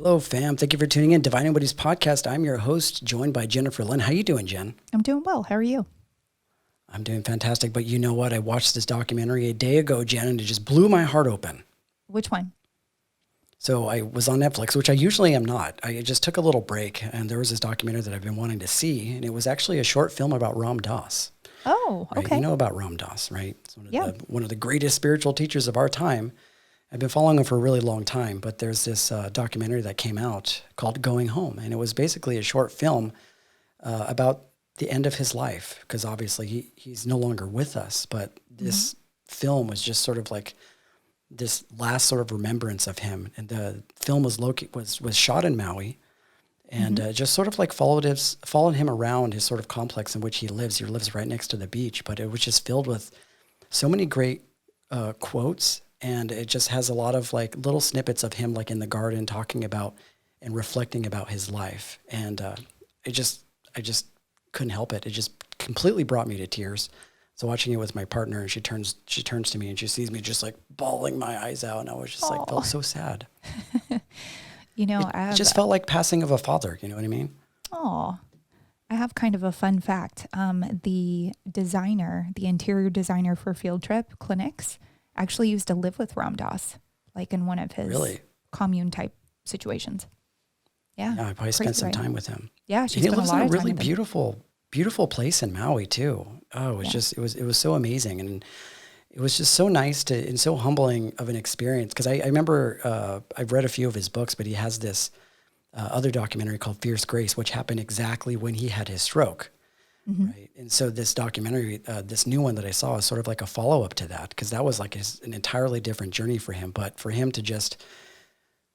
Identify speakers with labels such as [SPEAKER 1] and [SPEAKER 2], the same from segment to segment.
[SPEAKER 1] Hello, fam. Thank you for tuning in. Divine Nobodies podcast. I'm your host, joined by Jennifer Lynn. How you doing, Jen?
[SPEAKER 2] I'm doing well. How are you?
[SPEAKER 1] I'm doing fantastic. But you know what? I watched this documentary a day ago, Jen, and it just blew my heart open.
[SPEAKER 2] Which one?
[SPEAKER 1] So I was on Netflix, which I usually am not. I just took a little break, and there was this documentary that I've been wanting to see, and it was actually a short film about Ram Dass.
[SPEAKER 2] Oh,
[SPEAKER 1] Right?
[SPEAKER 2] okay.
[SPEAKER 1] You know about Ram Dass, right? It's
[SPEAKER 2] Yeah.
[SPEAKER 1] one of the greatest spiritual teachers of our time. I've been following him for a really long time, but there's this documentary that came out called Going Home, and it was basically a short film about the end of his life, because obviously he's no longer with us, but this film was just sort of like this last sort of remembrance of him. And the film was shot in Maui, and just sort of like followed him around his sort of complex in which he lives. He lives right next to the beach, but it was just filled with so many great quotes. And it just has a lot of like little snippets of him like in the garden talking about and reflecting about his life. And I just couldn't help it. It just completely brought me to tears. So watching it with my partner, and she turns to me and she sees me just like bawling my eyes out. And I was just like, felt so sad.
[SPEAKER 2] You know,
[SPEAKER 1] It just felt like passing of a father. You know what I mean?
[SPEAKER 2] Oh, I have kind of a fun fact. The interior designer for Field Trip Clinics actually used to live with Ram Dass, like in one of his commune type situations. Yeah.
[SPEAKER 1] Yeah, I probably spent some time with him.
[SPEAKER 2] Yeah,
[SPEAKER 1] He lives in a really beautiful place in Maui too. Oh, it was so amazing, and it was just so nice and so humbling of an experience. Because I remember I've read a few of his books, but he has this other documentary called Fierce Grace, which happened exactly when he had his stroke. Right. And so this documentary, this new one that I saw is sort of like a follow-up to that, because that was like an entirely different journey for him. But for him to just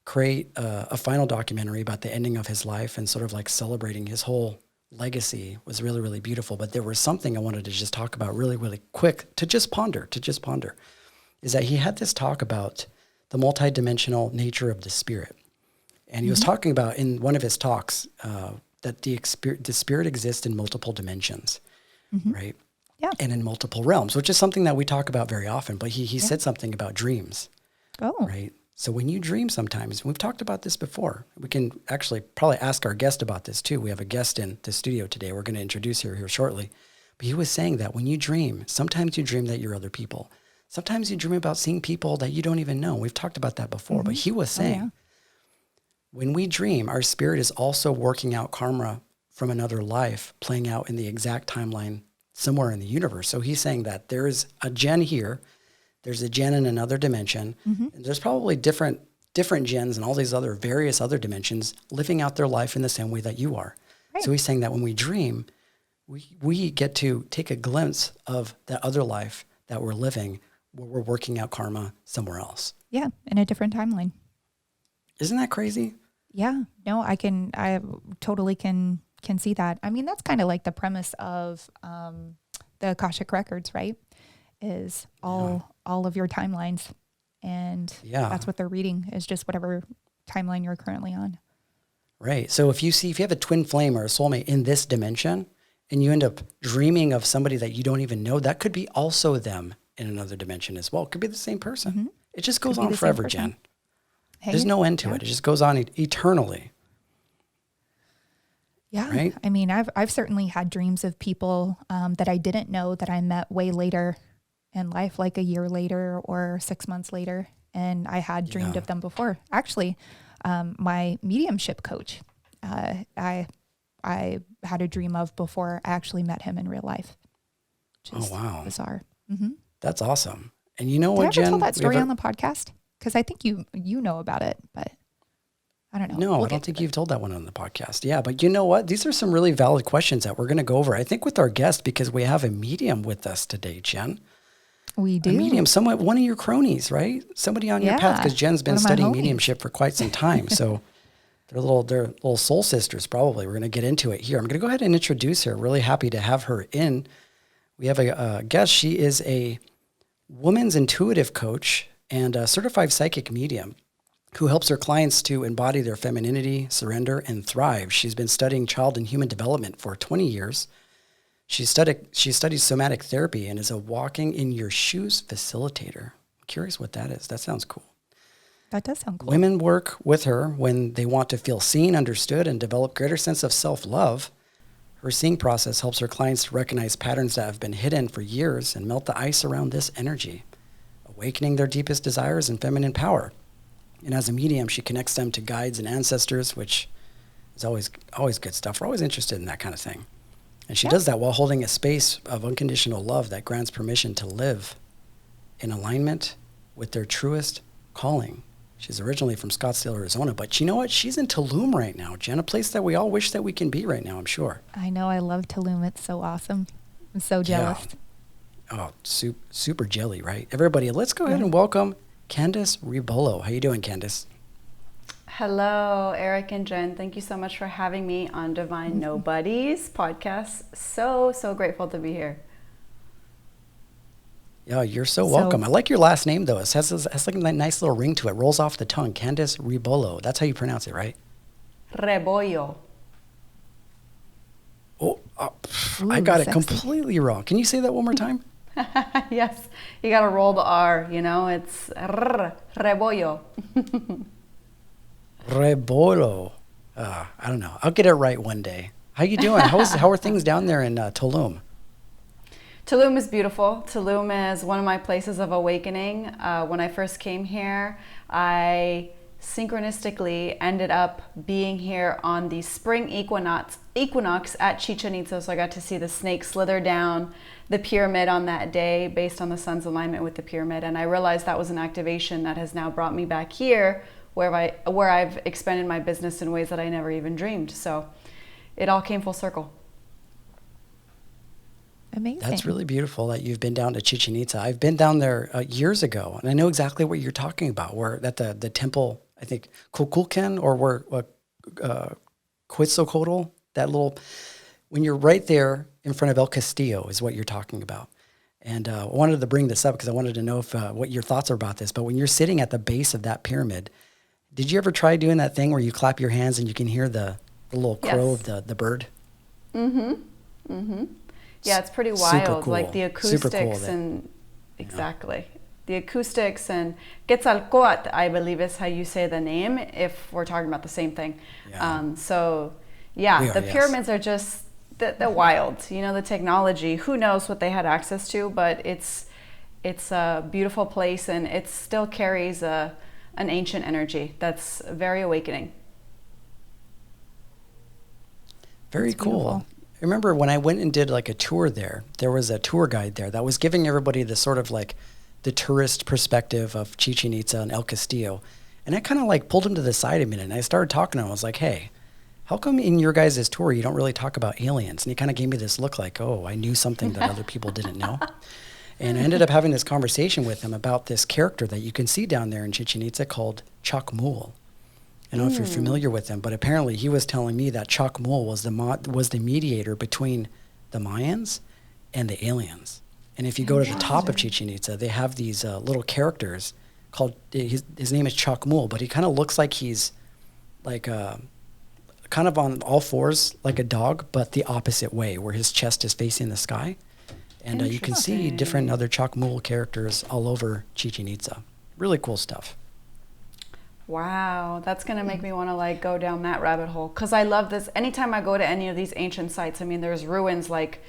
[SPEAKER 1] create a final documentary about the ending of his life and sort of like celebrating his whole legacy was really, really beautiful. But there was something I wanted to just talk about really, really quick to just ponder, is that he had this talk about the multidimensional nature of the spirit. And he was talking about in one of his talks that the spirit exists in multiple dimensions, right?
[SPEAKER 2] Yeah.
[SPEAKER 1] And in multiple realms, which is something that we talk about very often. But he said something about dreams, right? So when you dream sometimes, we've talked about this before. We can actually probably ask our guest about this too. We have a guest in the studio today. We're going to introduce her here shortly. But he was saying that when you dream, sometimes you dream that you're other people. Sometimes you dream about seeing people that you don't even know. We've talked about that before. But he was saying, when we dream, our spirit is also working out karma from another life, playing out in the exact timeline somewhere in the universe. So he's saying that there is a Jen here, there's a Jen in another dimension, and there's probably different Jens in all these various other dimensions living out their life in the same way that you are. Right. So he's saying that when we dream, we get to take a glimpse of that other life that we're living, where we're working out karma somewhere else.
[SPEAKER 2] Yeah, in a different timeline.
[SPEAKER 1] Isn't that crazy?
[SPEAKER 2] Yeah, no, I totally can see that. I mean, that's kind of like the premise of the Akashic Records, right? Is all of your timelines, and that's what they're reading, is just whatever timeline you're currently on. Right.
[SPEAKER 1] So if you have a twin flame or a soulmate in this dimension, and you end up dreaming of somebody that you don't even know, that could be also them in another dimension as well. It could be the same person. It just goes on forever, Jen. Hey, there's no end to it. It just goes on eternally.
[SPEAKER 2] Yeah.
[SPEAKER 1] Right?
[SPEAKER 2] I mean, I've certainly had dreams of people that I didn't know that I met way later in life, like a year later or 6 months later. And I had dreamed of them before. Actually, my mediumship coach, I had a dream of before I actually met him in real life. Just bizarre.
[SPEAKER 1] That's awesome. And you know what,
[SPEAKER 2] Jen? Did I ever
[SPEAKER 1] tell
[SPEAKER 2] that story on the podcast? Because I think you know about it, but I don't know.
[SPEAKER 1] No, I don't think you've told that one on the podcast. Yeah, but you know what? These are some really valid questions that we're going to go over, I think, with our guest, because we have a medium with us today, Jen.
[SPEAKER 2] We do.
[SPEAKER 1] A medium, one of your cronies, right? Somebody on your path, because Jen's been studying mediumship for quite some time. So they're little soul sisters, probably. We're going to get into it here. I'm going to go ahead and introduce her. Really happy to have her in. We have a guest. She is a woman's intuitive coach and a certified psychic medium who helps her clients to embody their femininity, surrender, and thrive. She's been studying child and human development for 20 years. She studies somatic therapy and is a walking in your shoes facilitator. I'm curious what that is. That sounds cool.
[SPEAKER 2] That does sound cool.
[SPEAKER 1] Women work with her when they want to feel seen, understood, and develop greater sense of self-love. Her seeing process helps her clients recognize patterns that have been hidden for years and melt the ice around this energy, awakening their deepest desires and feminine power. And as a medium, she connects them to guides and ancestors, which is always good stuff. We're always interested in that kind of thing. And she does that while holding a space of unconditional love that grants permission to live in alignment with their truest calling. She's originally from Scottsdale, Arizona, but you know what? She's in Tulum right now, Jen, a place that we all wish that we can be right now, I'm sure.
[SPEAKER 2] I know. I love Tulum. It's so awesome. I'm so jealous.
[SPEAKER 1] Yeah. Oh, super jelly, right? Everybody, let's go ahead and welcome Candice Rebollo. How you doing, Candice?
[SPEAKER 3] Hello, Eric and Jen. Thank you so much for having me on Divine Nobodies podcast. So grateful to be here.
[SPEAKER 1] Yeah, you're so welcome. I like your last name, though. It has like a nice little ring to it. Rolls off the tongue. Candice Rebollo. That's how you pronounce it, right?
[SPEAKER 3] Rebollo.
[SPEAKER 1] Oh, I got it completely wrong. Can you say that one more time?
[SPEAKER 3] Yes, you got to roll the R, it's rebollo.
[SPEAKER 1] Rebollo. I don't know. I'll get it right one day. How you doing? How are things down there in Tulum?
[SPEAKER 3] Tulum is beautiful. Tulum is one of my places of awakening. When I first came here, I synchronistically ended up being here on the spring equinox at Chichen Itza. So I got to see the snake slither down the pyramid on that day based on the sun's alignment with the pyramid. And I realized that was an activation that has now brought me back here where I've expanded my business in ways that I never even dreamed. So it all came full circle.
[SPEAKER 2] Amazing.
[SPEAKER 1] That's really beautiful that you've been down to Chichen Itza. I've been down there years ago, and I know exactly what you're talking about. Where at the temple, I think Kukulkan or where Quetzalcoatl, that little, when you're right there in front of El Castillo is what you're talking about. And I wanted to bring this up because I wanted to know if what your thoughts are about this. But when you're sitting at the base of that pyramid, did you ever try doing that thing where you clap your hands and you can hear the little crow of the bird?
[SPEAKER 3] Mm-hmm. Mm-hmm. Yeah, it's pretty wild.
[SPEAKER 1] Cool.
[SPEAKER 3] Like the acoustics and exactly. The acoustics and Quetzalcoatl, I believe is how you say the name if we're talking about the same thing. Yeah. The pyramids are just they're wild. The technology, who knows what they had access to, but it's a beautiful place and it still carries an ancient energy that's very awakening.
[SPEAKER 1] Very cool. I remember when I went and did like a tour there was a tour guide there that was giving everybody the sort of like the tourist perspective of Chichen Itza and El Castillo. And I kind of like pulled him to the side a minute and I started talking to him. I was like, hey, how come in your guys' tour you don't really talk about aliens? And he kind of gave me this look like, oh, I knew something that other people didn't know. And I ended up having this conversation with him about this character that you can see down there in Chichen Itza called Chacmul. I don't know if you're familiar with him, but apparently he was telling me that Chacmul was the mediator between the Mayans and the aliens. And if you go to the top of Chichen Itza, they have these little characters called, his name is Chacmul, but he kind of looks like he's like kind of on all fours like a dog, but the opposite way, where his chest is facing the sky. And you can see different other Chacmul characters all over Chichen Itza. Really cool stuff.
[SPEAKER 3] Wow, that's going to make me want to like go down that rabbit hole because I love this. Anytime I go to any of these ancient sites, I mean, there's ruins like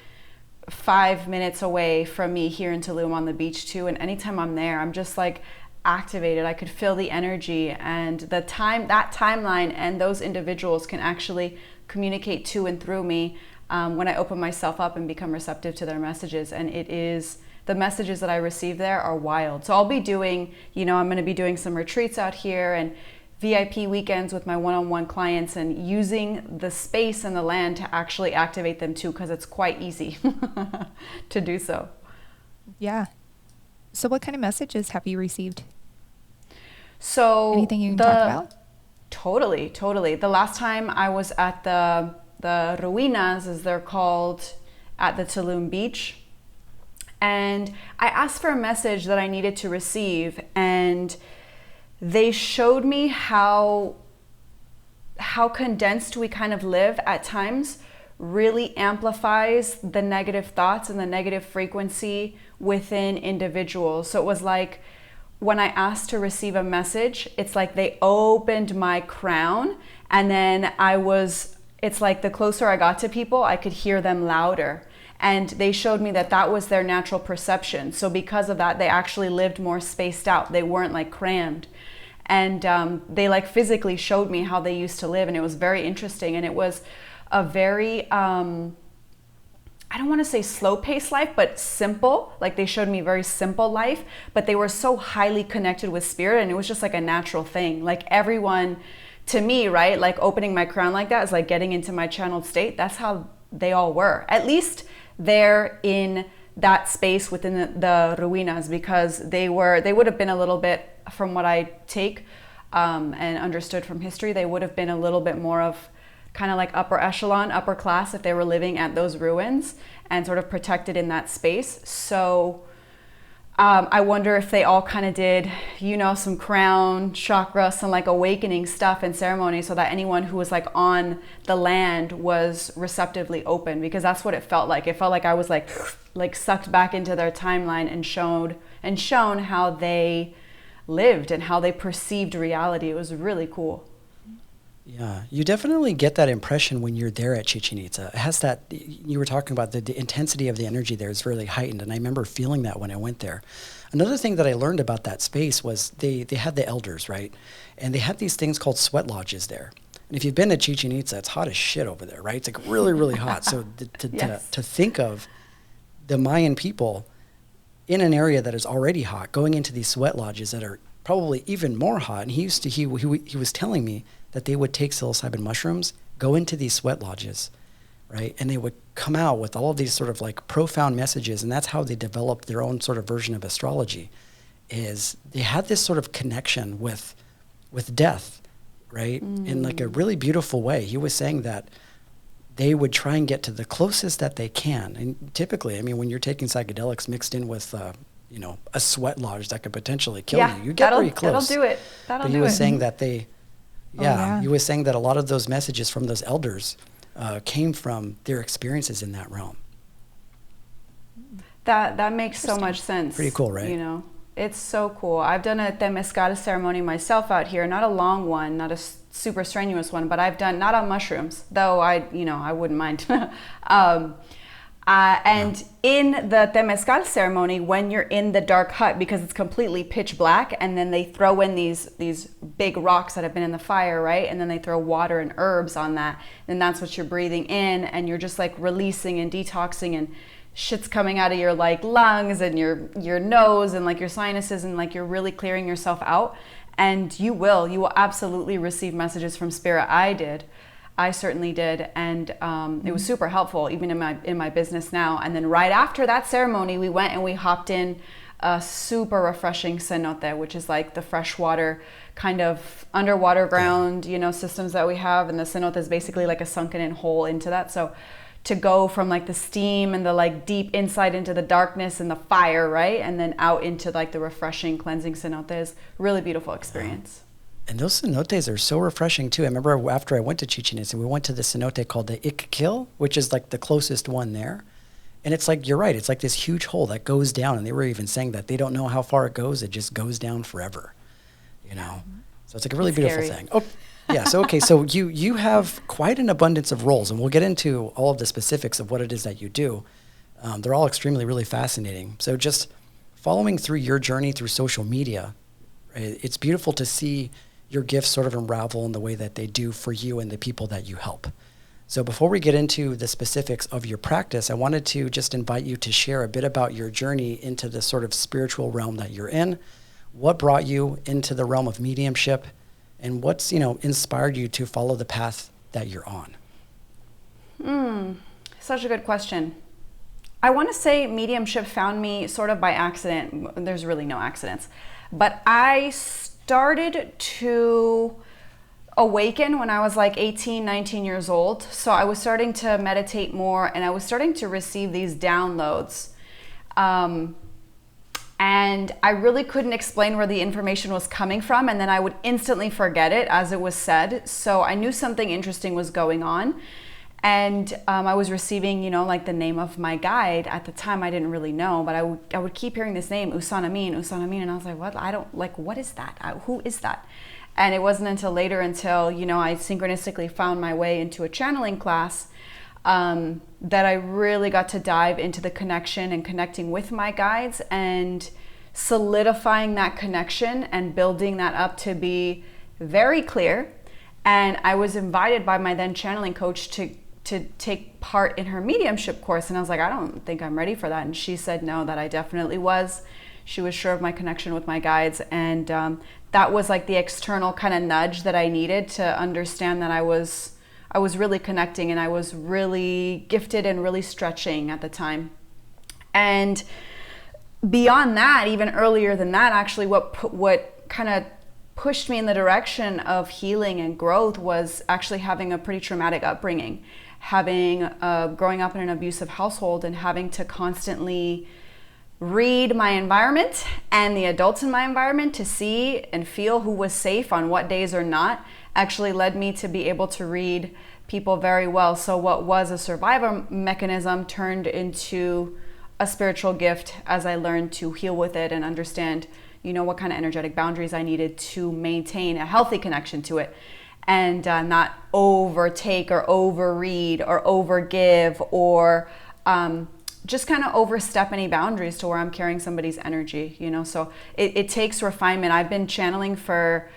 [SPEAKER 3] 5 minutes away from me here in Tulum on the beach too. And anytime I'm there, I'm just like activated. I could feel the energy and that timeline and those individuals can actually communicate to and through me when I open myself up and become receptive to their messages. And the messages that I receive there are wild. So I'll be doing, I'm going to be doing some retreats out here and VIP weekends with my one-on-one clients and using the space and the land to actually activate them too, because it's quite easy to do so.
[SPEAKER 2] Yeah. So what kind of messages have you received?
[SPEAKER 3] So
[SPEAKER 2] anything you can talk about?
[SPEAKER 3] Totally. The last time I was at the ruinas, as they're called, at the Tulum beach, and I asked for a message that I needed to receive, and they showed me how condensed we kind of live at times really amplifies the negative thoughts and the negative frequency within individuals. So it was like when I asked to receive a message, it's like they opened my crown, and then it's like the closer I got to people, I could hear them louder. And they showed me that that was their natural perception. So because of that, they actually lived more spaced out. They weren't like crammed. And they like physically showed me how they used to live. And it was very interesting. And it was a very, I don't want to say slow paced life, but simple. Like they showed me a very simple life, but they were so highly connected with spirit, and it was just like a natural thing. Like everyone, to me, right? Like opening my crown like that is like getting into my channeled state. That's how they all were. At least they're in that space within the ruinas, because they would have been a little bit, from what I take and understood from history, they would have been a little bit more of kind of like upper echelon, upper class, if they were living at those ruins and sort of protected in that space. So I wonder if they all kind of did, some crown chakra, some like awakening stuff and ceremony, so that anyone who was like on the land was receptively open, because that's what it felt like. It felt like I was like sucked back into their timeline and shown how they lived and how they perceived reality. It was really cool.
[SPEAKER 1] Yeah, you definitely get that impression when you're there at Chichen Itza. It has that, you were talking about the intensity of the energy there is really heightened, and I remember feeling that when I went there. Another thing that I learned about that space was they had the elders, right? And they had these things called sweat lodges there. And if you've been to Chichen Itza, it's hot as shit over there, right? It's like really, really hot. So to think of the Mayan people in an area that is already hot, going into these sweat lodges that are probably even more hot. And he was telling me that they would take psilocybin mushrooms, go into these sweat lodges, right? And they would come out with all of these sort of like profound messages. And that's how they developed their own sort of version of astrology, is they had this sort of connection with death, right? In like a really beautiful way. He was saying that they would try and get to the closest that they can. And typically, I mean, when you're taking psychedelics mixed in with, a sweat lodge that could potentially kill you, you get very close.
[SPEAKER 3] That'll do it.
[SPEAKER 1] But he was saying that he was saying that a lot of those messages from those elders came from their experiences in that realm.
[SPEAKER 3] That makes so much sense.
[SPEAKER 1] Pretty cool, right?
[SPEAKER 3] It's so cool. I've done a temescal ceremony myself out here, not a long one, not a super strenuous one, but I've done, not on mushrooms, though I wouldn't mind. And in the temescal ceremony, when you're in the dark hut, because it's completely pitch black, and then they throw in these big rocks that have been in the fire, right? And then they throw water and herbs on that, and that's what you're breathing in, and you're just like releasing and detoxing, and shit's coming out of your like lungs and your nose and like your sinuses, and like you're really clearing yourself out. And you will absolutely receive messages from spirit. I certainly did, and it was super helpful even in my business now. And then right after that ceremony, we went and we hopped in a super refreshing cenote, which is like the freshwater kind of underwater ground systems that we have, and the cenote is basically like a sunken in hole into that. So to go from like the steam and the like deep inside into the darkness and the fire, right, and then out into like the refreshing cleansing cenotes, really beautiful experience.
[SPEAKER 1] And those cenotes are so refreshing too. I remember after I went to Chichen Itza, we went to the cenote called the Ixquil, which is like the closest one there. And it's like, you're right, it's like this huge hole that goes down. And they were even saying that they don't know how far it goes. It just goes down forever, So it's like a really beautiful thing. Oh, yeah. So, okay. So you have quite an abundance of roles, and we'll get into all of the specifics of what it is that you do. They're all extremely, really fascinating. So just following through your journey through social media, it's beautiful to see your gifts sort of unravel in the way that they do for you and the people that you help. So before we get into the specifics of your practice, I wanted to just invite you to share a bit about your journey into the sort of spiritual realm that you're in. What brought you into the realm of mediumship, and what's, inspired you to follow the path that you're on?
[SPEAKER 3] Such a good question. I want to say mediumship found me sort of by accident. There's really no accidents. But I started to awaken when I was like 18, 19 years old. So I was starting to meditate more, and I was starting to receive these downloads. And I really couldn't explain where the information was coming from, and then I would instantly forget it as it was said. So I knew something interesting was going on. And I was receiving, like the name of my guide. At the time, I didn't really know, but I would keep hearing this name, Usanamin, and I was like, what is that? Who is that? And it wasn't until later, I synchronistically found my way into a channeling class, that I really got to dive into the connection and connecting with my guides and solidifying that connection and building that up to be very clear. And I was invited by my then channeling coach to take part in her mediumship course. And I was like, I don't think I'm ready for that. And she said, no, that I definitely was. She was sure of my connection with my guides. And that was like the external kind of nudge that I needed to understand that I was really connecting, and I was really gifted and really stretching at the time. And beyond that, even earlier than that, actually what kind of pushed me in the direction of healing and growth was actually having a pretty traumatic upbringing, growing up in an abusive household and having to constantly read my environment and the adults in my environment to see and feel who was safe on what days or not, actually led me to be able to read people very well. So what was a survival mechanism turned into a spiritual gift as I learned to heal with it and understand, what kind of energetic boundaries I needed to maintain a healthy connection to it, and not overtake or overread or overgive or just kind of overstep any boundaries to where I'm carrying somebody's energy, So it takes refinement. I've been channeling for,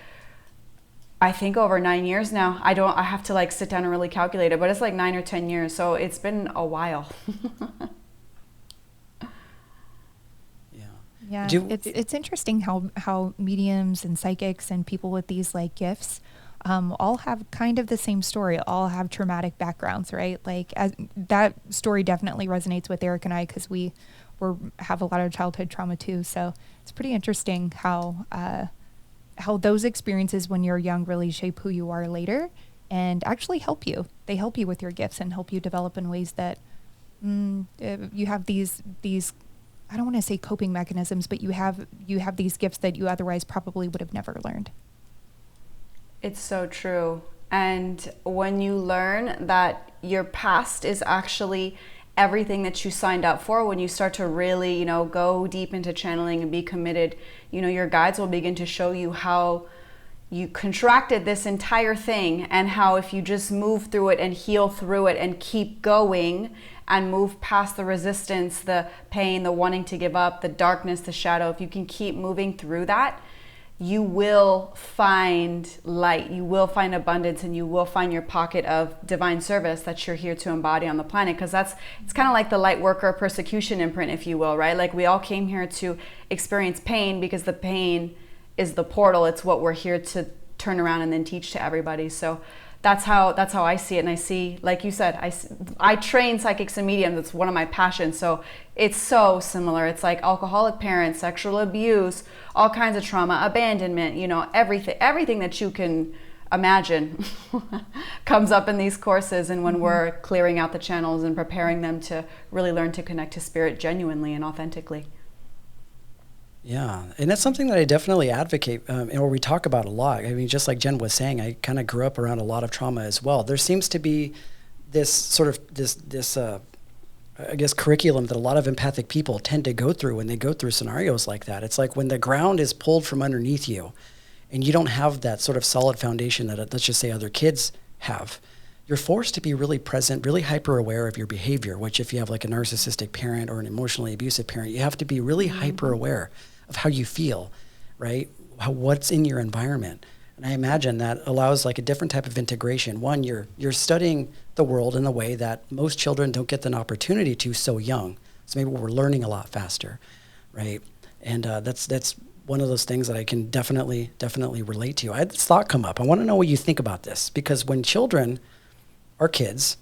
[SPEAKER 3] I think, over 9 years now. I have to like sit down and really calculate it, but it's like 9 or 10 years. So it's been a while.
[SPEAKER 2] Yeah, it's interesting how mediums and psychics and people with these like gifts all have kind of the same story, all have traumatic backgrounds, right? Like that story definitely resonates with Eric and I because we have a lot of childhood trauma too. So it's pretty interesting how those experiences when you're young really shape who you are later and actually help you. They help you with your gifts and help you develop in ways that you have these I don't want to say coping mechanisms, but you have these gifts that you otherwise probably would have never learned.
[SPEAKER 3] It's so true. And when you learn that your past is actually everything that you signed up for, when you start to really, go deep into channeling and be committed, your guides will begin to show you how you contracted this entire thing and how if you just move through it and heal through it and keep going and move past the resistance, the pain, the wanting to give up, the darkness, the shadow, if you can keep moving through that, you will find light, you will find abundance, and you will find your pocket of divine service that you're here to embody on the planet. Because it's kind of like the light worker persecution imprint, if you will, right? Like we all came here to experience pain because the pain is the portal. It's what we're here to turn around and then teach to everybody. So that's how I see it. And I see, like you said, I train psychics and mediums. It's one of my passions. So it's so similar. It's like alcoholic parents, sexual abuse, all kinds of trauma, abandonment, everything that you can imagine comes up in these courses. And when we're clearing out the channels and preparing them to really learn to connect to spirit genuinely and authentically.
[SPEAKER 1] Yeah, and that's something that I definitely advocate, or we talk about a lot. I mean, just like Jen was saying, I kind of grew up around a lot of trauma as well. There seems to be this sort of this I guess curriculum that a lot of empathic people tend to go through when they go through scenarios like that. It's like when the ground is pulled from underneath you, and you don't have that sort of solid foundation that let's just say other kids have. You're forced to be really present, really hyper aware of your behavior, which if you have like a narcissistic parent or an emotionally abusive parent, you have to be really hyper aware of how you feel, right? What's in your environment. And I imagine that allows like a different type of integration. One, you're studying the world in a way that most children don't get an opportunity to so young. So maybe we're learning a lot faster, right? And that's one of those things that I can definitely relate to. I had this thought come up. I want to know what you think about this, because when children are kids,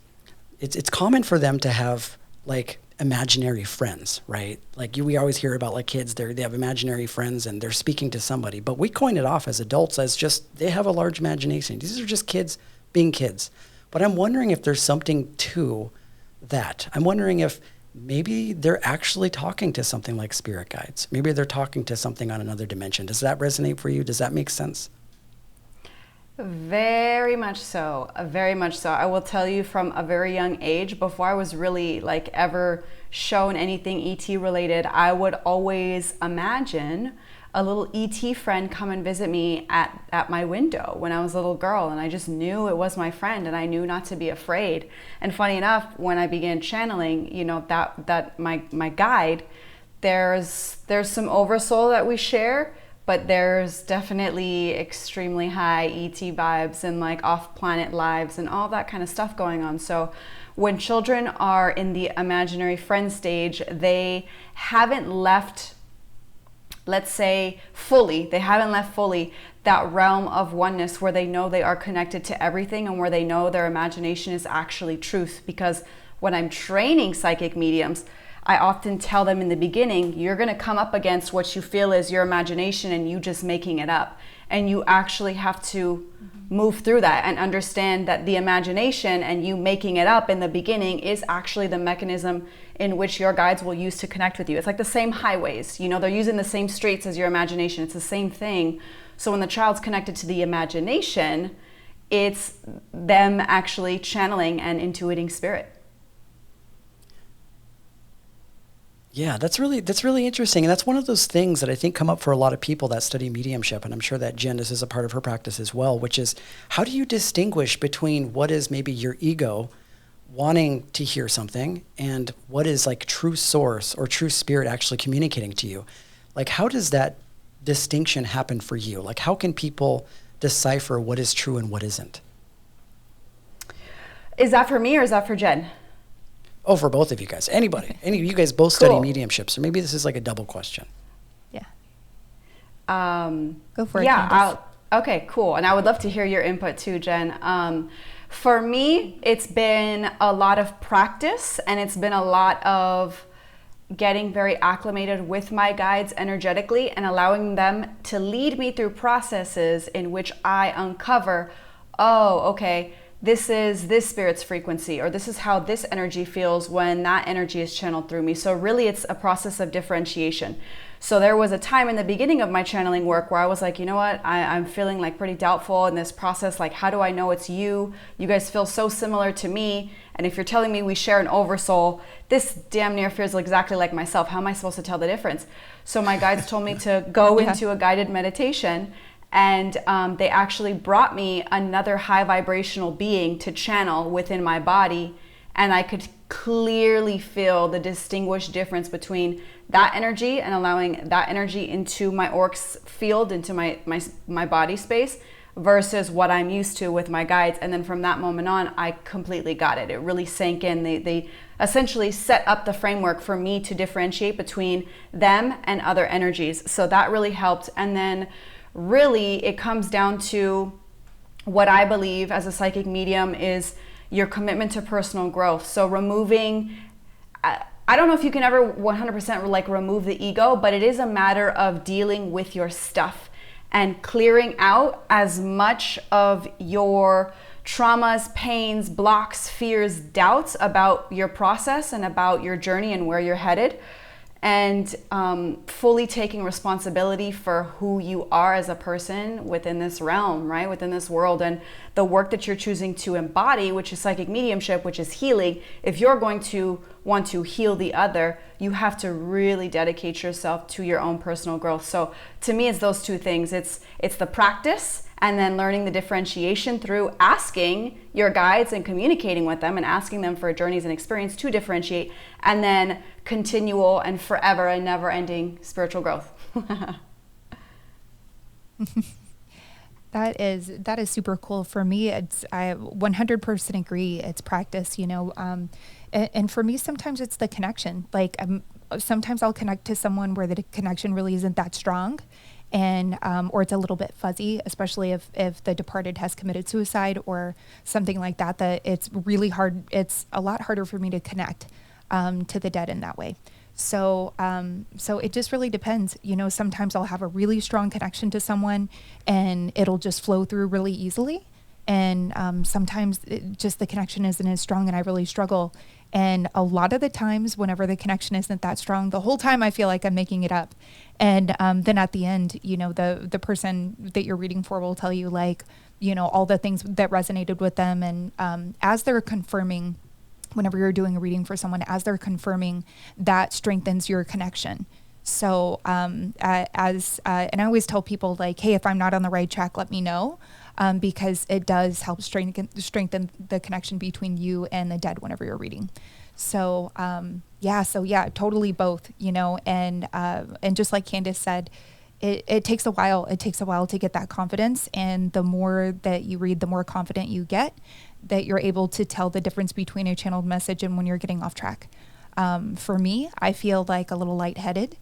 [SPEAKER 1] it's common for them to have like imaginary friends, right? Like we always hear about like kids, they have imaginary friends and they're speaking to somebody, but we coin it off as adults as just, they have a large imagination. These are just kids being kids. But I'm wondering if there's something to that. I'm wondering if maybe they're actually talking to something like spirit guides. Maybe they're talking to something on another dimension. Does that resonate for you? Does that make sense?
[SPEAKER 3] Very much so. Very much so. I will tell you from a very young age, before I was really like ever shown anything ET related, I would always imagine a little ET friend come and visit me at my window when I was a little girl, and I just knew it was my friend, and I knew not to be afraid. And funny enough, when I began channeling, you know, that my guide, there's some oversoul that we share, but there's definitely extremely high ET vibes and like off-planet lives and all that kind of stuff going on. So when children are in the imaginary friend stage, they haven't left, let's say fully, that realm of oneness where they know they are connected to everything and where they know their imagination is actually truth. Because when I'm training psychic mediums, I often tell them in the beginning, you're going to come up against what you feel is your imagination and you just making it up. And you actually have to move through that and understand that the imagination and you making it up in the beginning is actually the mechanism in which your guides will use to connect with you. It's like the same highways, you know, they're using the same streets as your imagination. It's the same thing. So when the child's connected to the imagination, it's them actually channeling and intuiting spirit.
[SPEAKER 1] Yeah, that's really interesting. And that's one of those things that I think come up for a lot of people that study mediumship. And I'm sure that Jen, this is a part of her practice as well, which is how do you distinguish between what is maybe your ego wanting to hear something and what is like true source or true spirit actually communicating to you? Like, how does that distinction happen for you? Like, how can people decipher what is true and what isn't?
[SPEAKER 3] Is that for me or is that for Jen?
[SPEAKER 1] Oh, for both of you guys. Anybody. Any of you guys both study mediumship, so maybe this is like a double question.
[SPEAKER 2] Yeah.
[SPEAKER 3] Go for it. Yeah. Okay, cool. And I would love to hear your input too, Jen. For me, it's been a lot of practice, and it's been a lot of getting very acclimated with my guides energetically and allowing them to lead me through processes in which I uncover, oh, okay, this is this spirit's frequency, or this is how this energy feels when that energy is channeled through me. So really it's a process of differentiation. So there was a time in the beginning of my channeling work where I was like, you know what, I'm feeling like pretty doubtful in this process. Like, how do I know it's you? You guys feel so similar to me. And if you're telling me we share an oversoul, this damn near feels exactly like myself. How am I supposed to tell the difference? So my guides told me to go into a guided meditation. And they actually brought me another high vibrational being to channel within my body. And I could clearly feel the distinguished difference between that energy and allowing that energy into my auric's field, into my body space, versus what I'm used to with my guides. And then from that moment on, I completely got it. It really sank in. They essentially set up the framework for me to differentiate between them and other energies. So that really helped. And then really, it comes down to what I believe as a psychic medium is your commitment to personal growth. So removing, I don't know if you can ever 100% like remove the ego, but it is a matter of dealing with your stuff and clearing out as much of your traumas, pains, blocks, fears, doubts about your process and about your journey and where you're headed. And fully taking responsibility for who you are as a person within this realm, right? Within this world, and the work that you're choosing to embody, which is psychic mediumship, which is healing. If you're going to want to heal the other, you have to really dedicate yourself to your own personal growth. So to me, it's those two things. It's the practice, and then learning the differentiation through asking your guides and communicating with them and asking them for journeys and experience to differentiate, and then continual and forever and never ending spiritual growth.
[SPEAKER 2] That is super cool. For me, I 100% agree. It's practice, you know, and for me, sometimes it's the connection. Like sometimes I'll connect to someone where the connection really isn't that strong, and or it's a little bit fuzzy, especially if the departed has committed suicide or something like that. That it's really hard. It's a lot harder for me to connect to the dead in that way. So it just really depends. You know, sometimes I'll have a really strong connection to someone and it'll just flow through really easily. And sometimes just the connection isn't as strong and I really struggle. And a lot of the times whenever the connection isn't that strong, the whole time I feel like I'm making it up. And then at the end, you know, the person that you're reading for will tell you like, you know, all the things that resonated with them. And as they're confirming, whenever you're doing a reading for someone, as they're confirming, that strengthens your connection. So and I always tell people like, hey, if I'm not on the right track, let me know. Because it does help strengthen the connection between you and the dead whenever you're reading. So, yeah, totally both, you know, and just like Candice said, it takes a while. It takes a while to get that confidence. And the more that you read, the more confident you get that you're able to tell the difference between a channeled message and when you're getting off track. For me, I feel like a little lightheaded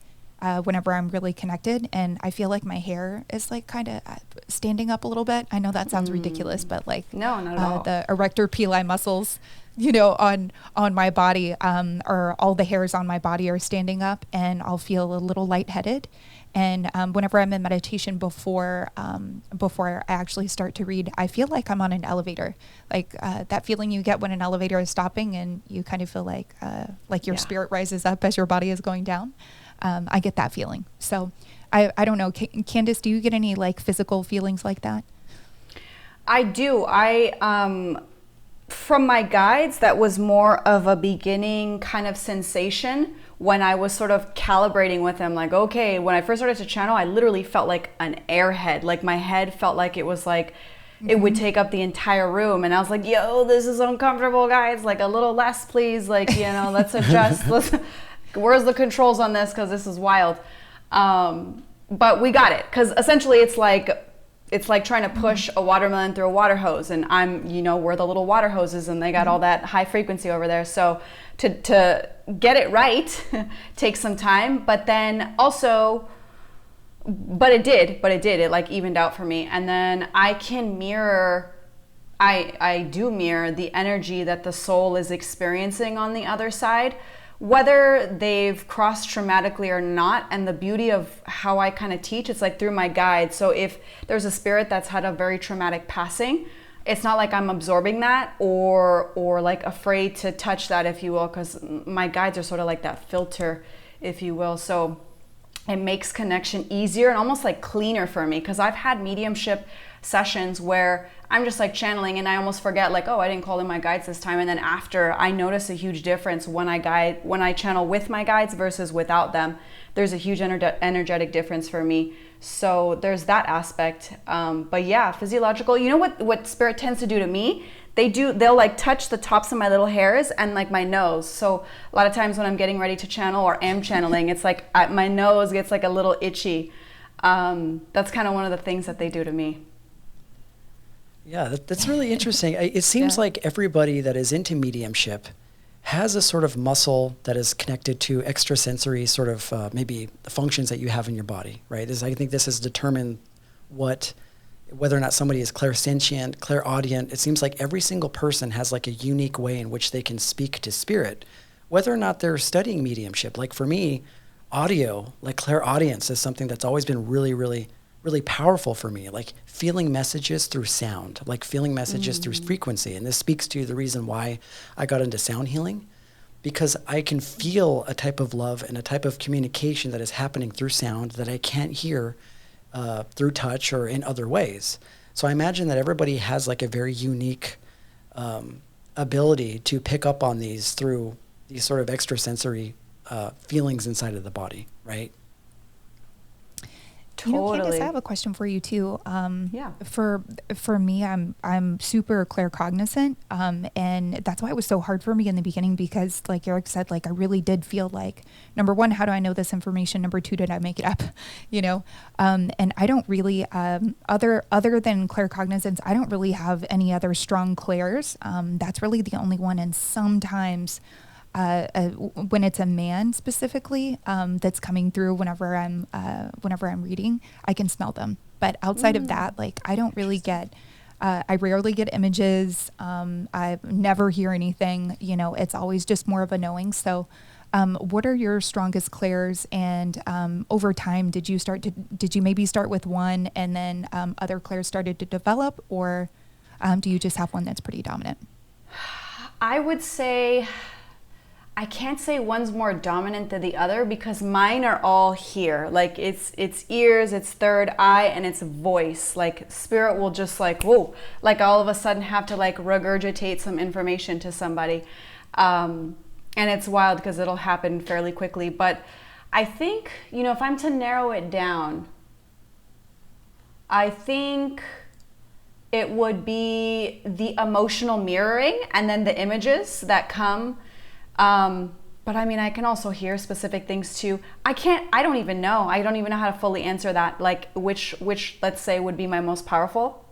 [SPEAKER 2] whenever I'm really connected, and I feel like my hair is like kind of standing up a little bit. I know that sounds ridiculous, but like
[SPEAKER 3] no, not at all.
[SPEAKER 2] The erector pili muscles, you know, on my body, or all the hairs on my body are standing up, and I'll feel a little lightheaded. And whenever I'm in meditation before I actually start to read, I feel like I'm on an elevator, like that feeling you get when an elevator is stopping and you kind of feel like your spirit rises up as your body is going down. I get that feeling. So I don't know. Candice, do you get any like physical feelings like that?
[SPEAKER 3] I do. From my guides, that was more of a beginning kind of sensation when I was sort of calibrating with them. Like, okay, when I first started to channel, I literally felt like an airhead. Like my head felt like it was like, it would take up the entire room. And I was like, yo, this is uncomfortable, guys. Like a little less, please. Like, you know, let's adjust. Where's the controls on this? Because this is wild. But we got it. Because essentially it's like trying to push a watermelon through a water hose. And we're the little water hoses and they got all that high frequency over there. So to get it right takes some time. But then also, it did. It like evened out for me. And then I can mirror, I do mirror the energy that the soul is experiencing on the other side, whether they've crossed traumatically or not. And the beauty of how I kind of teach, it's like through my guides. So if there's a spirit that's had a very traumatic passing, it's not like I'm absorbing that or like afraid to touch that, if you will, because my guides are sort of like that filter, if you will. So it makes connection easier and almost like cleaner for me, because I've had mediumship sessions where I'm just like channeling and I almost forget like, oh, I didn't call in my guides this time. And then after, I notice a huge difference when I channel with my guides versus without them. There's a huge energetic difference for me. So there's that aspect. But yeah, physiological, you know what spirit tends to do to me? They'll like touch the tops of my little hairs and like my nose. So a lot of times when I'm getting ready to channel or am channeling, it's like my nose gets like a little itchy. That's kind of one of the things that they do to me.
[SPEAKER 1] Yeah, that's really interesting. It seems like everybody that is into mediumship has a sort of muscle that is connected to extrasensory sort of maybe the functions that you have in your body, right? I think this has determined whether or not somebody is clairsentient, clairaudient. It seems like every single person has like a unique way in which they can speak to spirit, whether or not they're studying mediumship. Like for me, audio, like clairaudience, is something that's always been really, really, really powerful for me, like feeling messages through sound, like feeling messages through frequency. And this speaks to the reason why I got into sound healing, because I can feel a type of love and a type of communication that is happening through sound that I can't hear through touch or in other ways. So I imagine that everybody has like a very unique ability to pick up on these through these sort of extrasensory feelings inside of the body, right?
[SPEAKER 2] Totally. You know, Candice, I have a question for you too. Yeah. For me, I'm super claircognizant, and that's why it was so hard for me in the beginning, because like Eric said, like I really did feel like, number one, how do I know this information? Number two, did I make it up? You know, and I don't really other than claircognizance, I don't really have any other strong clairs. That's really the only one, and sometimes. When it's a man specifically that's coming through whenever I'm reading, I can smell them. But outside of that, like I don't really get. I rarely get images. I never hear anything. You know, it's always just more of a knowing. So, what are your strongest clairs? And over time, did you maybe start with one and then other clairs started to develop, or Do you just have one that's pretty dominant?
[SPEAKER 3] I would say, I can't say one's more dominant than the other because mine are all here. Like it's ears, it's third eye, and it's voice. Like spirit will just like, whoa, like all of a sudden have to like regurgitate some information to somebody. And it's wild because it'll happen fairly quickly. But I think, you know, if I'm to narrow it down, I think it would be the emotional mirroring and then the images that come. But I mean, I can also hear specific things too. I don't even know. I don't even know how to fully answer that. Like which let's say would be my most powerful.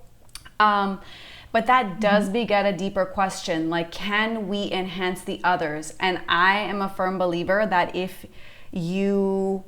[SPEAKER 3] But that does beget a deeper question. Like, can we enhance the others? And I am a firm believer that if you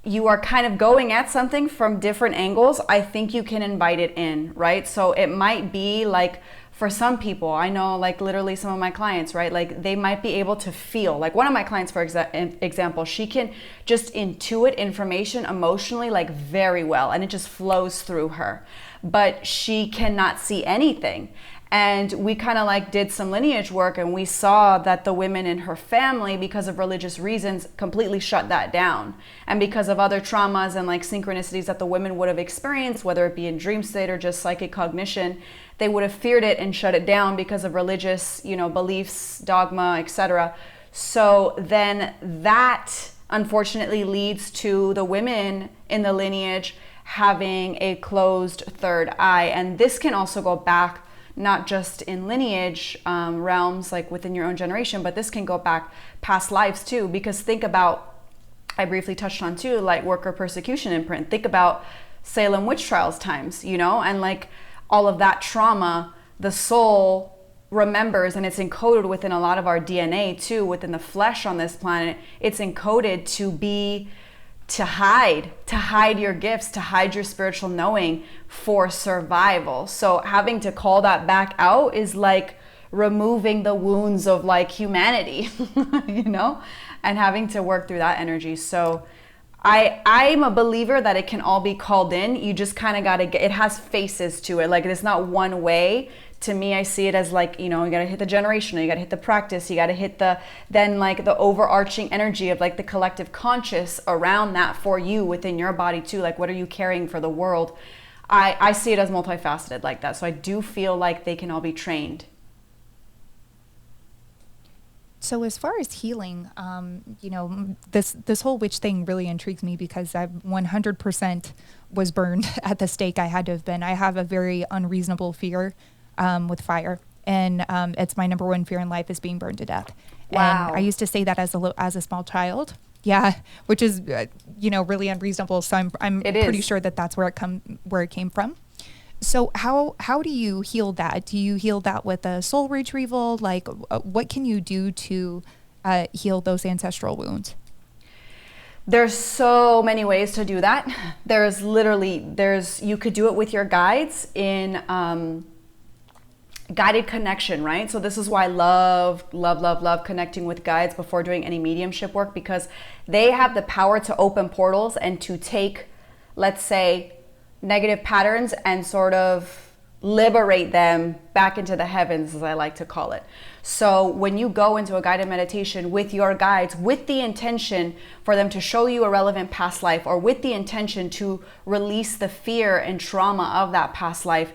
[SPEAKER 3] are kind of going at something from different angles, I think you can invite it in, right? So it might be like, for some people, I know like literally some of my clients, right? Like they might be able to feel, like one of my clients, for example, she can just intuit information emotionally like very well, and it just flows through her, but she cannot see anything. And we kind of like did some lineage work, and we saw that the women in her family, because of religious reasons, completely shut that down. And because of other traumas and like synchronicities that the women would have experienced, whether it be in dream state or just psychic cognition, they would have feared it and shut it down because of religious, you know, beliefs, dogma, etc. So then that unfortunately leads to the women in the lineage having a closed third eye. And this can also go back not just in lineage realms, like within your own generation, but this can go back past lives too. Because think about, I briefly touched on too, like worker persecution imprint. Think about Salem witch trials times, you know, and like all of that trauma, the soul remembers, and it's encoded within a lot of our DNA too, within the flesh on this planet. It's encoded to hide your gifts, to hide your spiritual knowing for survival. So having to call that back out is like removing the wounds of like humanity, you know, and having to work through that energy. So I'm a believer that it can all be called in. You just kind of got to get, it has faces to it. Like it's not one way. To me, I see it as like, you know, you got to hit the generational, you got to hit the practice, you got to hit then like the overarching energy of like the collective conscious around that for you within your body too. Like, what are you carrying for the world? I see it as multifaceted like that. So I do feel like they can all be trained.
[SPEAKER 2] So as far as healing, you know, this whole witch thing really intrigues me because I 100% was burned at the stake. I had to have been. I have a very unreasonable fear with fire, and it's my number one fear in life is being burned to death.
[SPEAKER 3] Wow.
[SPEAKER 2] And I used to say that as a small child. Yeah, which is you know, really unreasonable. So I'm pretty sure that that's where it came from. So how do you heal that? Do you heal that with a soul retrieval? Like what can you do to heal those ancestral wounds?
[SPEAKER 3] There's so many ways to do that. You could do it with your guides in guided connection, right? So this is why I love connecting with guides before doing any mediumship work, because they have the power to open portals and to take, let's say, negative patterns and sort of liberate them back into the heavens, as I like to call it. So when you go into a guided meditation with your guides, with the intention for them to show you a relevant past life, or with the intention to release the fear and trauma of that past life,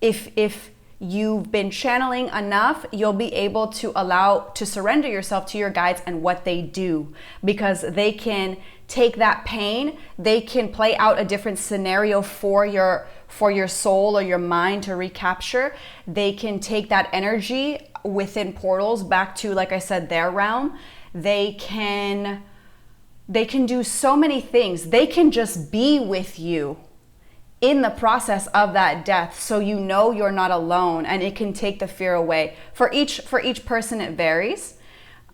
[SPEAKER 3] if you've been channeling enough, you'll be able to surrender yourself to your guides and what they do, because they can take that pain, they can play out a different scenario for your soul or your mind to recapture. They can take that energy within portals back to, like I said, their realm. They can do so many things. They can just be with you in the process of that death, so you know you're not alone, and it can take the fear away. For each person it varies.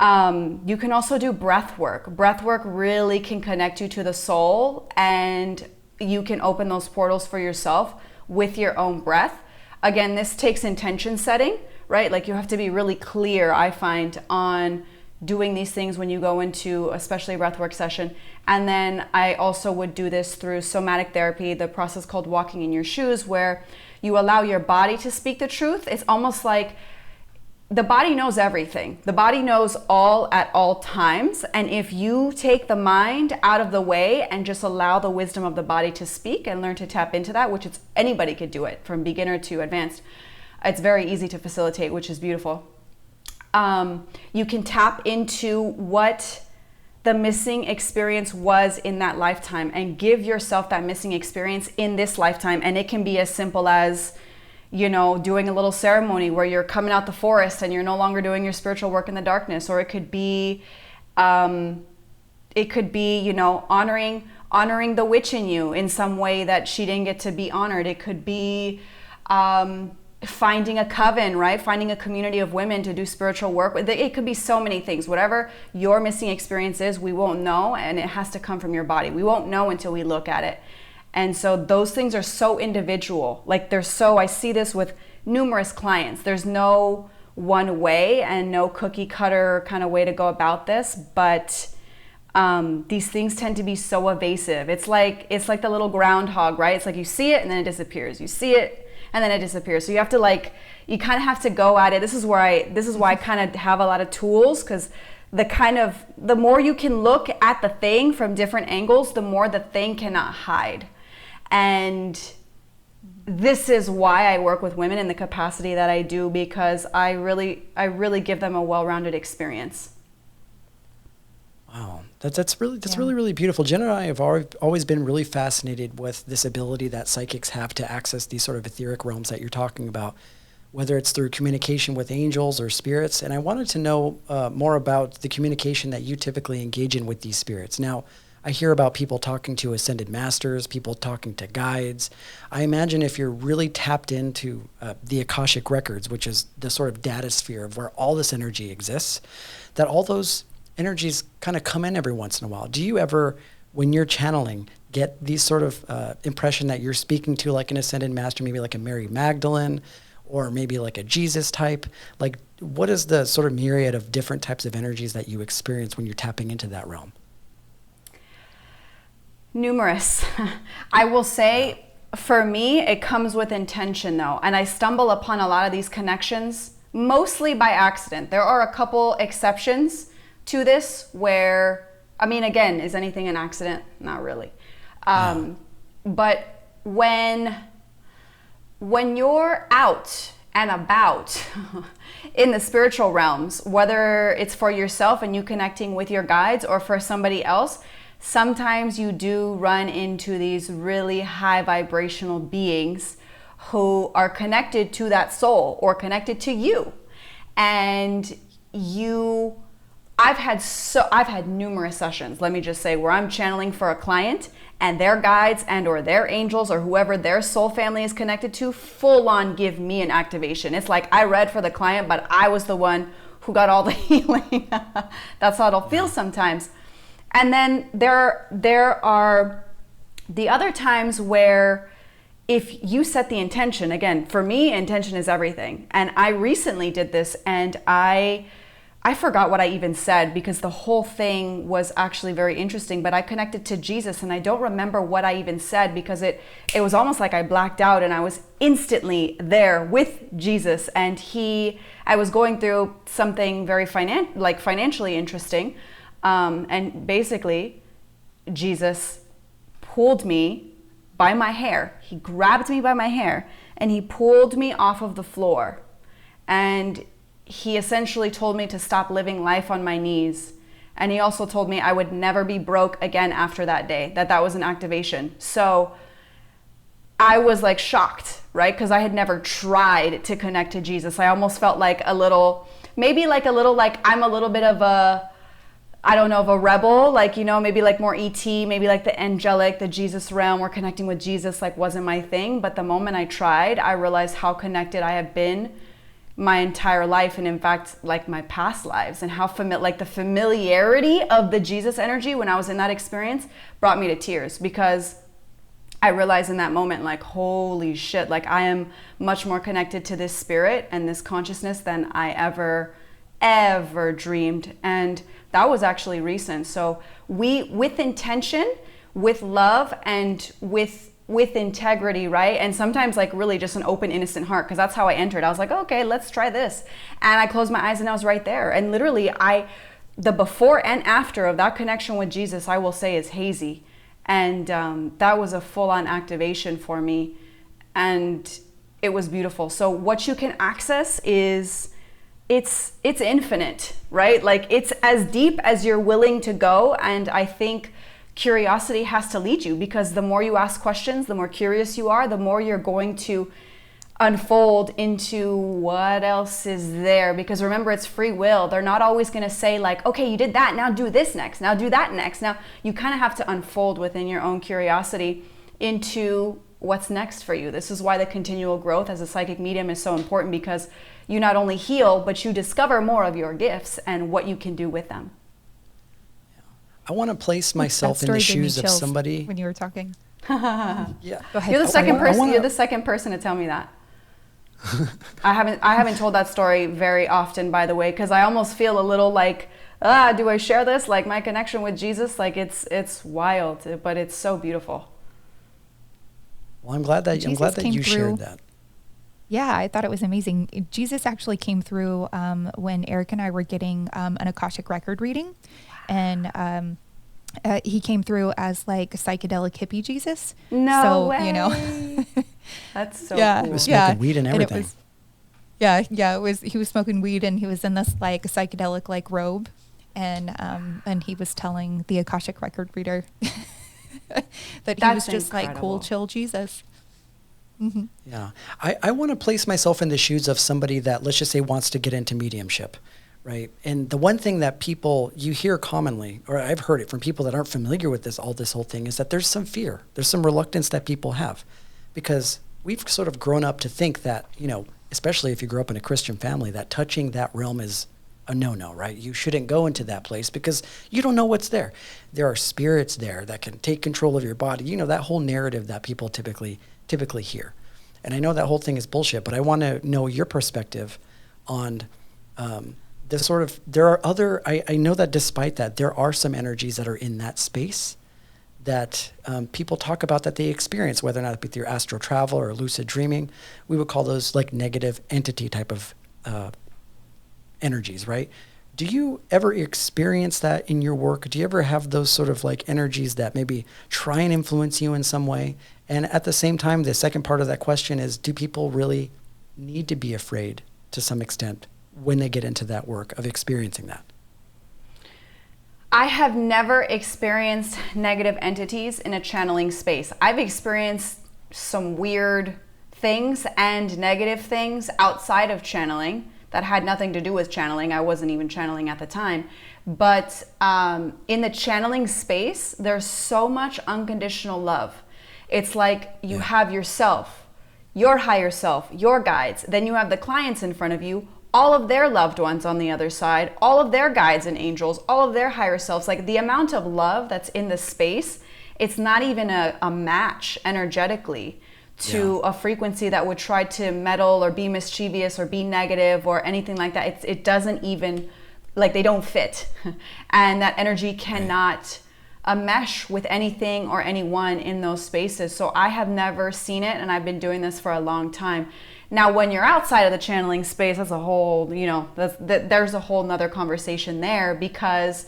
[SPEAKER 3] You can also do breath work. Breath work really can connect you to the soul, and you can open those portals for yourself with your own breath. Again, this takes intention setting, right? Like you have to be really clear, I find, on doing these things when you go into especially a breathwork session. And then I also would do this through somatic therapy, the process called walking in your shoes, where you allow your body to speak the truth, it's almost like the body knows everything. The body knows all at all times. And if you take the mind out of the way and just allow the wisdom of the body to speak and learn to tap into that, which anybody could do it from beginner to advanced, it's very easy to facilitate, which is beautiful. You can tap into what the missing experience was in that lifetime and give yourself that missing experience in this lifetime. And it can be as simple as, you know, doing a little ceremony where you're coming out the forest and you're no longer doing your spiritual work in the darkness. Or it could be, you know, honoring the witch in you in some way that she didn't get to be honored. It could be finding a coven, right? Finding a community of women to do spiritual work. It could be so many things. Whatever your missing experience is, we won't know, and it has to come from your body. We won't know until we look at it. And so those things are so individual. Like I see this with numerous clients. There's no one way and no cookie cutter kind of way to go about this, but these things tend to be so evasive. It's like the little groundhog, right? It's like you see it and then it disappears. You see it and then it disappears. So you have to you kind of have to go at it. This is why I kind of have a lot of tools, because the more you can look at the thing from different angles, the more the thing cannot hide. And this is why I work with women in the capacity that I do, because I really give them a well-rounded experience.
[SPEAKER 1] Wow, that's really beautiful. Jen and I have always been really fascinated with this ability that psychics have to access these sort of etheric realms that you're talking about, whether it's through communication with angels or spirits. And I wanted to know more about the communication that you typically engage in with these spirits. Now, I hear about people talking to ascended masters, people talking to guides. I imagine if you're really tapped into the Akashic records, which is the sort of data sphere of where all this energy exists, that all those energies kind of come in every once in a while. Do you ever, when you're channeling, get these sort of impression that you're speaking to like an ascended master, maybe like a Mary Magdalene, or maybe like a Jesus type? Like, what is the sort of myriad of different types of energies that you experience when you're tapping into that realm?
[SPEAKER 3] Numerous. I will say, for me, it comes with intention though. And I stumble upon a lot of these connections, mostly by accident. There are a couple exceptions to this where, I mean, again, is anything an accident? Not really. But when you're out and about in the spiritual realms, whether it's for yourself and you connecting with your guides or for somebody else, sometimes you do run into these really high vibrational beings who are connected to that soul or connected to you. And I've had numerous sessions, let me just say, where I'm channeling for a client and their guides and or their angels or whoever their soul family is connected to full on give me an activation. It's like I read for the client, but I was the one who got all the healing. That's how it'll feel sometimes. And then there are the other times where if you set the intention, again, for me, intention is everything. And I recently did this and I forgot what I even said because the whole thing was actually very interesting, but I connected to Jesus and I don't remember what I even said because it was almost like I blacked out and I was instantly there with Jesus. And I was going through something very financially interesting. And basically, Jesus pulled me by my hair. He grabbed me by my hair and he pulled me off of the floor. And he essentially told me to stop living life on my knees. And he also told me I would never be broke again after that day, that was an activation. So I was like shocked, right? Because I had never tried to connect to Jesus. I almost felt like I'm a little bit of a rebel, maybe like more ET, maybe like the angelic, the Jesus realm, where connecting with Jesus wasn't my thing. But the moment I tried, I realized how connected I have been my entire life, and in fact, like my past lives, and how the familiarity of the Jesus energy when I was in that experience brought me to tears, because I realized in that moment, holy shit, I am much more connected to this spirit and this consciousness than I ever dreamed. And that was actually recent. So with intention, with love, and with with integrity, right? And sometimes like really just an open, innocent heart, because that's how I entered. I was like, okay, let's try this. And I closed my eyes and I was right there. And literally the before and after of that connection with Jesus, I will say, is hazy. And that was a full-on activation for me. And it was beautiful. So what you can access is, it's infinite, right? Like it's as deep as you're willing to go. And I think curiosity has to lead you, because the more you ask questions, the more curious you are, the more you're going to unfold into what else is there. Because remember, it's free will. They're not always going to say like, okay, you did that, now do this next, now do that next. Now you kind of have to unfold within your own curiosity into what's next for you. This is why the continual growth as a psychic medium is so important, because you not only heal, but you discover more of your gifts and what you can do with them.
[SPEAKER 1] I want to place myself in the shoes of somebody.
[SPEAKER 2] When you were talking.
[SPEAKER 1] Yeah.
[SPEAKER 2] Go ahead.
[SPEAKER 3] You're the second person. You're the second person to tell me that. I haven't told that story very often, by the way, because I almost feel a little like, do I share this? Like my connection with Jesus, like it's wild, but it's so beautiful.
[SPEAKER 1] Well, I'm glad that you shared that.
[SPEAKER 2] Yeah, I thought it was amazing. Jesus actually came through when Eric and I were getting an Akashic record reading. And he came through as like a psychedelic hippie Jesus.
[SPEAKER 3] No way.
[SPEAKER 2] You know,
[SPEAKER 3] that's so
[SPEAKER 2] cool.
[SPEAKER 1] He was smoking weed and everything.
[SPEAKER 2] He was smoking weed, and he was in this like psychedelic like robe, and he was telling the Akashic record reader that he was just like cool, chill Jesus. Mm-hmm.
[SPEAKER 1] Yeah, I want to place myself in the shoes of somebody that, let's just say, wants to get into mediumship. Right. And the one thing that you hear commonly, or I've heard it from people that aren't familiar with this whole thing, is that there's some fear. There's some reluctance that people have, because we've sort of grown up to think that, especially if you grew up in a Christian family, that touching that realm is a no-no, right? You shouldn't go into that place because you don't know what's there. There are spirits there that can take control of your body. That whole narrative that people typically hear. And I know that whole thing is bullshit, but I want to know your perspective on there are other, I know that despite that, there are some energies that are in that space that people talk about that they experience, whether or not it be through astral travel or lucid dreaming. We would call those like negative entity type of energies, right? Do you ever experience that in your work? Do you ever have those sort of like energies that maybe try and influence you in some way? And at the same time, the second part of that question is, do people really need to be afraid to some extent when they get into that work of experiencing that?
[SPEAKER 3] I have never experienced negative entities in a channeling space. I've experienced some weird things and negative things outside of channeling that had nothing to do with channeling. I wasn't even channeling at the time. But in the channeling space, there's so much unconditional love. It's like you have yourself, your higher self, your guides. Then you have the clients in front of you, all of their loved ones on the other side, all of their guides and angels, all of their higher selves. Like the amount of love that's in the space, it's not even a match energetically to a frequency that would try to meddle or be mischievous or be negative or anything like that. It doesn't even, like they don't fit. And that energy cannot mesh with anything or anyone in those spaces. So I have never seen it, and I've been doing this for a long time. Now, when you're outside of the channeling space, that's a whole, there's a whole nother conversation there, because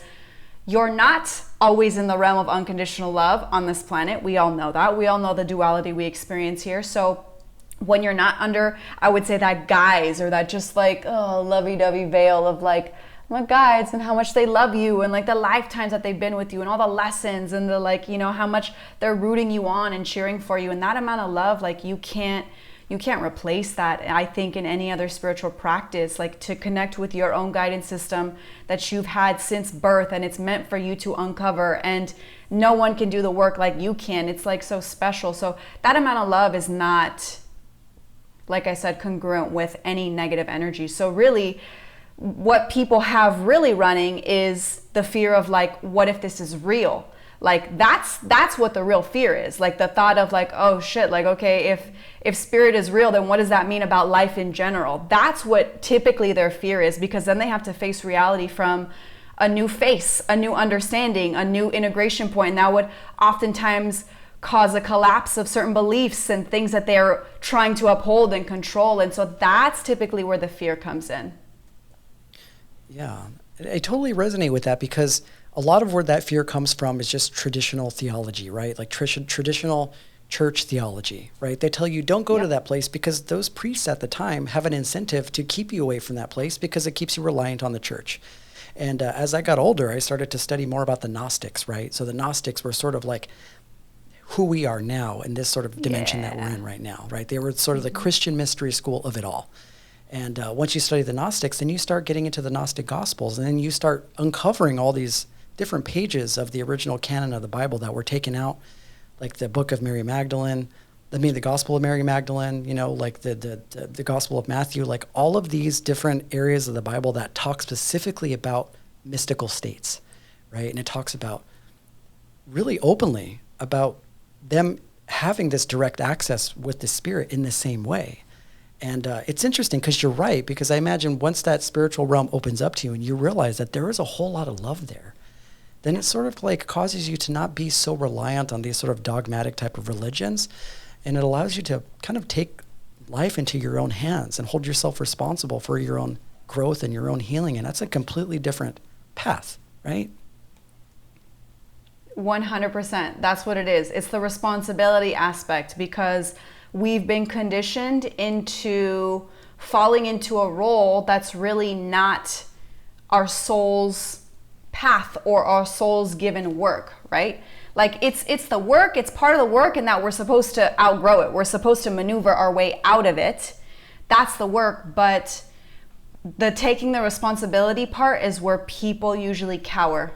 [SPEAKER 3] you're not always in the realm of unconditional love on this planet. We all know that. We all know the duality we experience here. So when you're not under, I would say, that guise or that just like, lovey-dovey veil of like, my guides and how much they love you and like the lifetimes that they've been with you and all the lessons and the like, how much they're rooting you on and cheering for you. And that amount of love, like you can't replace that, I think, in any other spiritual practice. Like to connect with your own guidance system that you've had since birth, and it's meant for you to uncover, and no one can do the work like you can. It's like so special. So that amount of love is not, like I said, congruent with any negative energy. So really what people have really running is the fear of like, what if this is real? Like that's what the real fear is. Like the thought of like, oh shit, like, okay, if spirit is real, then what does that mean about life in general? That's what typically their fear is, because then they have to face reality from a new face, a new understanding, a new integration point. And that would oftentimes cause a collapse of certain beliefs and things that they're trying to uphold and control. And so that's typically where the fear comes in.
[SPEAKER 1] Yeah, I totally resonate with that, because a lot of where that fear comes from is just traditional theology, right? Like traditional church theology, right? They tell you don't go to that place because those priests at the time have an incentive to keep you away from that place because it keeps you reliant on the church. And as I got older, I started to study more about the Gnostics, right? So the Gnostics were sort of like who we are now in this sort of dimension that we're in right now, right? They were sort of the Christian mystery school of it all. And once you study the Gnostics, then you start getting into the Gnostic Gospels, and then you start uncovering all these different pages of the original canon of the Bible that were taken out, like the book of Mary Magdalene, the Gospel of Mary Magdalene, like the Gospel of Matthew, like all of these different areas of the Bible that talk specifically about mystical states, right? And it talks about really openly about them having this direct access with the Spirit in the same way. And it's interesting because you're right, because I imagine once that spiritual realm opens up to you and you realize that there is a whole lot of love there, then it sort of like causes you to not be so reliant on these sort of dogmatic type of religions. And it allows you to kind of take life into your own hands and hold yourself responsible for your own growth and your own healing. And that's a completely different path, right?
[SPEAKER 3] 100%. That's what it is. It's the responsibility aspect, because we've been conditioned into falling into a role that's really not our soul's path or our soul's given work, right? Like it's the work, it's part of the work, and that we're supposed to outgrow it. We're supposed to maneuver our way out of it. That's the work, but the taking the responsibility part is where people usually cower.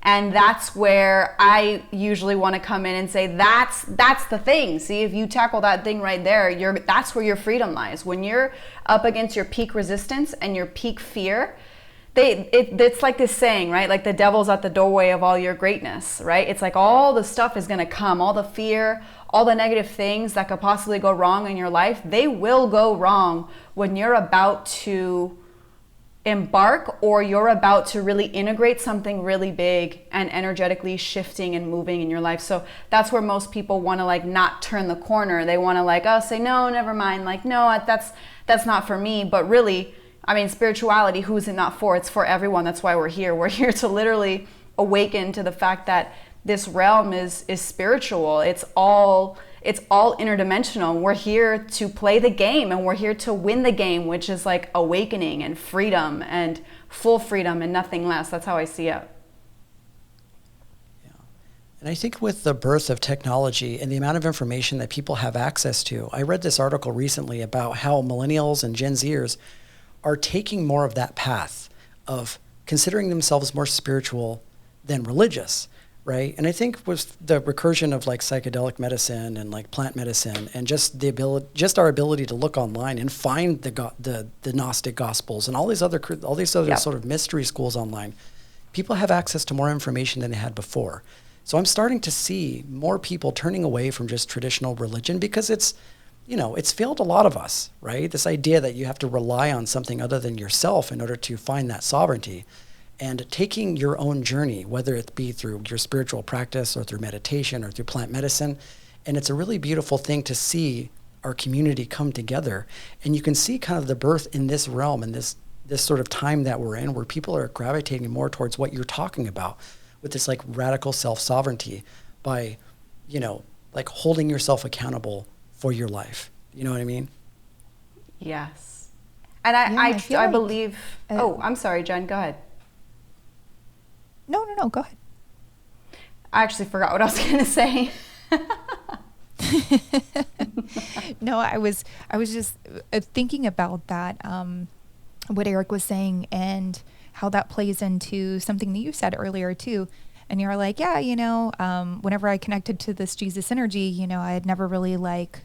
[SPEAKER 3] And that's where I usually want to come in and say, that's the thing. See, if you tackle that thing right there, that's where your freedom lies. When you're up against your peak resistance and your peak fear, it's like this saying, right? Like the devil's at the doorway of all your greatness, right? It's like all the stuff is going to come, all the fear, all the negative things that could possibly go wrong in your life. They will go wrong when you're about to embark, or you're about to really integrate something really big and energetically shifting and moving in your life. So that's where most people want to like not turn the corner. They want to like, oh, say no, never mind. Like, no, that's not for me. But really, I mean, spirituality, who's it not for? It's for everyone. That's why we're here. We're here to literally awaken to the fact that this realm is spiritual. It's all interdimensional. We're here to play the game, and we're here to win the game, which is like awakening and freedom and full freedom and nothing less. That's how I see it.
[SPEAKER 1] Yeah. And I think with the birth of technology and the amount of information that people have access to, I read this article recently about how millennials and Gen Zers are taking more of that path of considering themselves more spiritual than religious. Right. And I think with the recursion of like psychedelic medicine and like plant medicine and just our ability to look online and find the Gnostic Gospels and all these other sort of mystery schools online, people have access to more information than they had before. So I'm starting to see more people turning away from just traditional religion because it's failed a lot of us, right? This idea that you have to rely on something other than yourself in order to find that sovereignty. And taking your own journey, whether it be through your spiritual practice or through meditation or through plant medicine. And it's a really beautiful thing to see our community come together. And you can see kind of the birth in this realm and this sort of time that we're in, where people are gravitating more towards what you're talking about with this like radical self-sovereignty by, like holding yourself accountable for your life. You know what I mean?
[SPEAKER 3] Yes. And I believe, I'm sorry, Jen, go ahead.
[SPEAKER 2] No, go ahead.
[SPEAKER 3] I actually forgot what I was going to say.
[SPEAKER 2] No, I was just thinking about that, what Eric was saying and how that plays into something that you said earlier too. And you're like, yeah, whenever I connected to this Jesus energy, I had never really wanted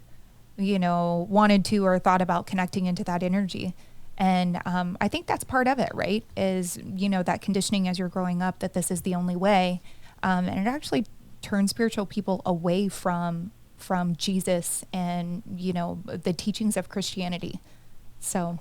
[SPEAKER 2] to or thought about connecting into that energy. And I think that's part of it, right? Is, that conditioning as you're growing up that this is the only way. And it actually turns spiritual people away from Jesus and, the teachings of Christianity. So.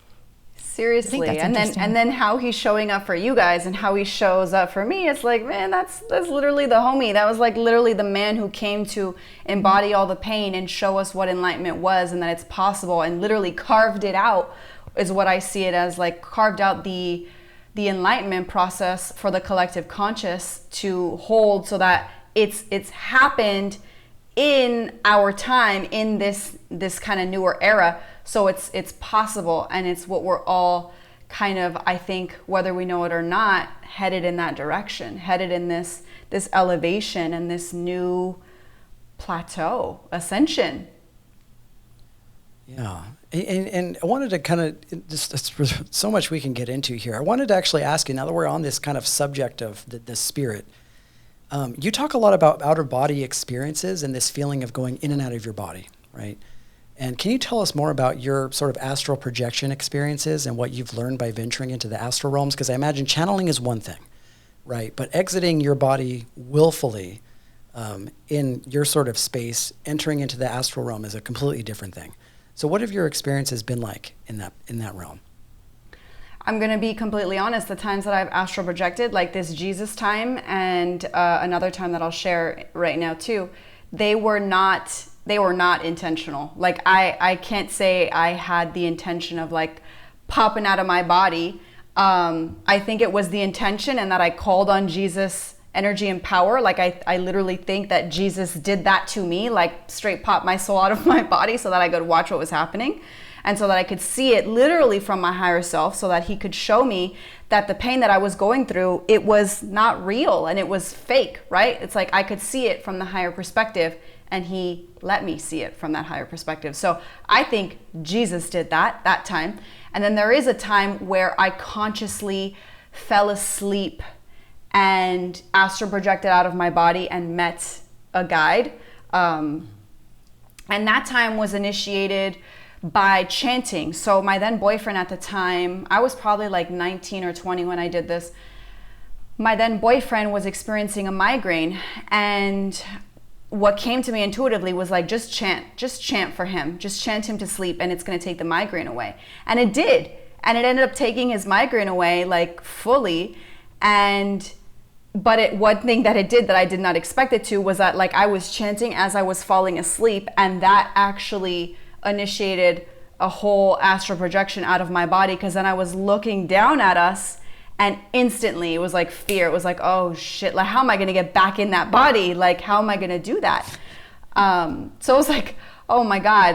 [SPEAKER 3] Seriously. And then how he's showing up for you guys and how he shows up for me, it's like, man, that's literally the homie. That was like literally the man who came to embody all the pain and show us what enlightenment was and that it's possible, and literally carved it out, is what I see it as, like carved out the enlightenment process for the collective conscious to hold, so that it's happened in our time, in this kind of newer era. So it's possible, and it's what we're all kind of, I think, whether we know it or not, headed in that direction, headed in this elevation and this new plateau, ascension.
[SPEAKER 1] Yeah. And I wanted to kind of, there's so much we can get into here. I wanted to actually ask you, now that we're on this kind of subject of the spirit, you talk a lot about outer body experiences and this feeling of going in and out of your body, right? And can you tell us more about your sort of astral projection experiences and what you've learned by venturing into the astral realms? Because I imagine channeling is one thing, right? But exiting your body willfully in your sort of space, entering into the astral realm, is a completely different thing. So what have your experiences been like in that realm?
[SPEAKER 3] I'm going to be completely honest. The times that I've astral projected, like this Jesus time and another time that I'll share right now too, they were not intentional. Like I can't say I had the intention of like popping out of my body. I think it was the intention, and that I called on Jesus' energy and power. Like I literally think that Jesus did that to me, like straight pop my soul out of my body so that I could watch what was happening. And so that I could see it literally from my higher self, so that he could show me that the pain that I was going through, it was not real and it was fake, right? It's like I could see it from the higher perspective, and he let me see it from that higher perspective. So I think Jesus did that time. And then there is a time where I consciously fell asleep and astral projected out of my body and met a guide. And that time was initiated by chanting. So my then boyfriend at the time, I was probably like 19 or 20 when I did this. My then boyfriend was experiencing a migraine, and what came to me intuitively was like, just chant for him, just chant him to sleep, and it's going to take the migraine away. And it did. And it ended up taking his migraine away, like fully. But one thing that it did that I did not expect it to was that like I was chanting as I was falling asleep, and that actually initiated a whole astral projection out of my body, because then I was looking down at us, and instantly it was like fear. It was like, oh shit, like how am I going to get back in that body? Like how am I going to do that? So it was like, oh my God,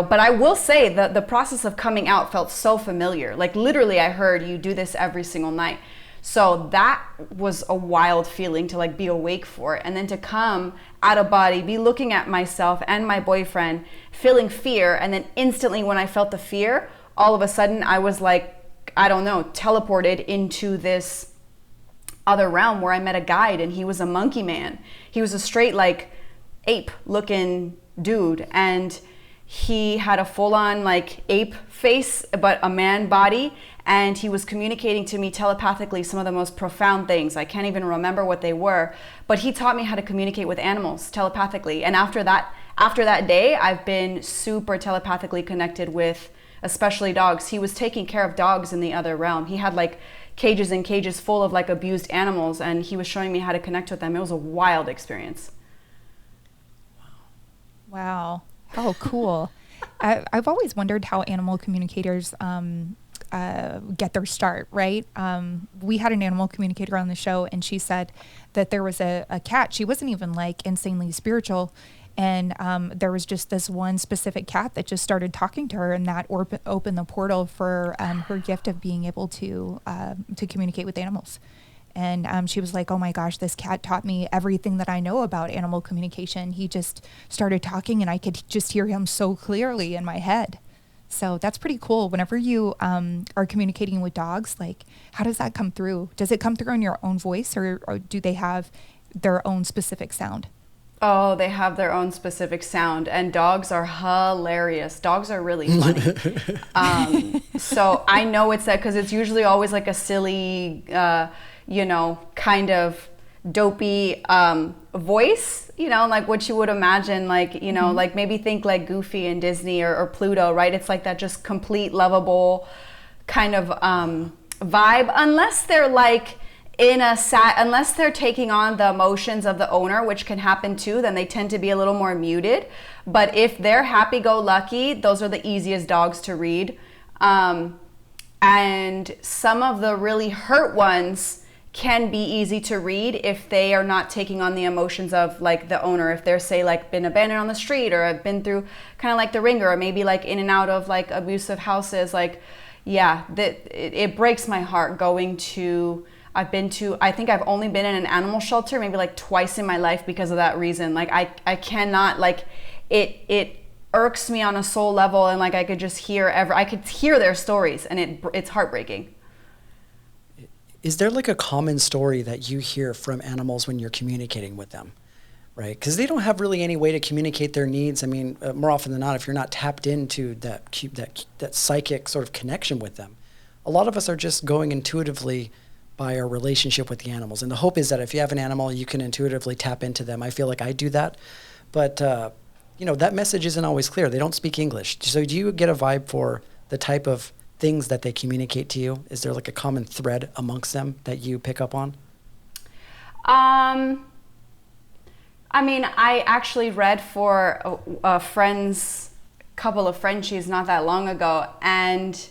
[SPEAKER 3] but I will say that the process of coming out felt so familiar. Like literally I heard you do this every single night. So that was a wild feeling to like be awake for it. And then to come out of body, be looking at myself and my boyfriend, feeling fear. And then instantly when I felt the fear, all of a sudden I was like, I don't know, teleported into this other realm where I met a guide, and he was a monkey man. He was a straight like ape looking dude, and he had a full-on like ape face but a man body, and he was communicating to me telepathically some of the most profound things. I can't even remember what they were, but he taught me how to communicate with animals telepathically. And after that day, I've been super telepathically connected with especially dogs. He was taking care of dogs in the other realm. He had like cages and cages full of like abused animals, and he was showing me how to connect with them. It was a wild experience.
[SPEAKER 2] Wow. How cool. I've always wondered how animal communicators get their start, right? We had an animal communicator on the show, and she said that there was a cat. She wasn't even like insanely spiritual. And there was just this one specific cat that just started talking to her, and that opened the portal for her gift of being able to communicate with animals. And she was like, oh my gosh, this cat taught me everything that I know about animal communication. He just started talking, and I could just hear him so clearly in my head. So that's pretty cool. Whenever you are communicating with dogs, like how does that come through? Does it come through in your own voice, or do they have their own specific sound?
[SPEAKER 3] Oh, they have their own specific sound, and dogs are hilarious. Dogs are really funny. So I know it's that because it's usually always like a silly, kind of dopey voice, like what you would imagine, like, mm-hmm. like maybe think like Goofy and Disney or Pluto, right? It's like that just complete lovable, kind of vibe, unless they're like unless they're taking on the emotions of the owner, which can happen too, then they tend to be a little more muted. But if they're happy-go-lucky, those are the easiest dogs to read. And some of the really hurt ones can be easy to read if they are not taking on the emotions of like the owner. If they're, say, like been abandoned on the street, or have been through kind of like the ringer, or maybe like in and out of like abusive houses, like, yeah, it breaks my heart going to, I think I've only been in an animal shelter maybe like twice in my life because of that reason. Like I cannot, like, it irks me on a soul level, and like I could hear their stories, and it's heartbreaking.
[SPEAKER 1] Is there like a common story that you hear from animals when you're communicating with them, right? Because they don't have really any way to communicate their needs. I mean, more often than not, if you're not tapped into that psychic sort of connection with them, a lot of us are just going intuitively by our relationship with the animals. And the hope is that if you have an animal, you can intuitively tap into them. I feel like I do that. But, that message isn't always clear. They don't speak English. So do you get a vibe for the type of things that they communicate to you? Is there like a common thread amongst them that you pick up on?
[SPEAKER 3] I mean, I actually read for a couple of Frenchies not that long ago, and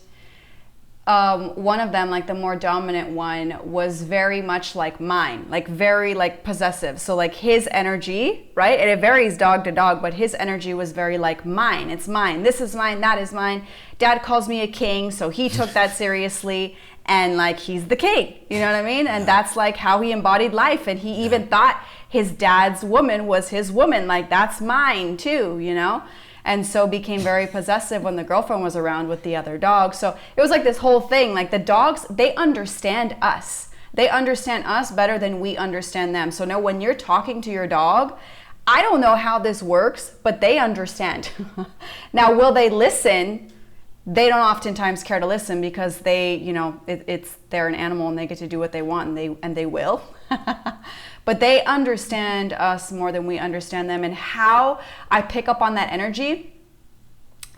[SPEAKER 3] one of them, like the more dominant one, was very much like mine, like very like possessive. So like his energy, right? And it varies dog to dog, but his energy was very like mine. It's mine. This is mine. That is mine. Dad calls me a king, so he took that seriously, and like he's the king. You know what I mean? And that's like how he embodied life. And he even thought his dad's woman was his woman. Like, that's mine too, you know? And so became very possessive when the girlfriend was around with the other dog. So it was like this whole thing. Like, the dogs, they understand us. They understand us better than we understand them. So now when you're talking to your dog, I don't know how this works, but they understand. Now, will they listen? They don't oftentimes care to listen, because they, they're an animal and they get to do what they want, and they will. But they understand us more than we understand them. And how I pick up on that energy,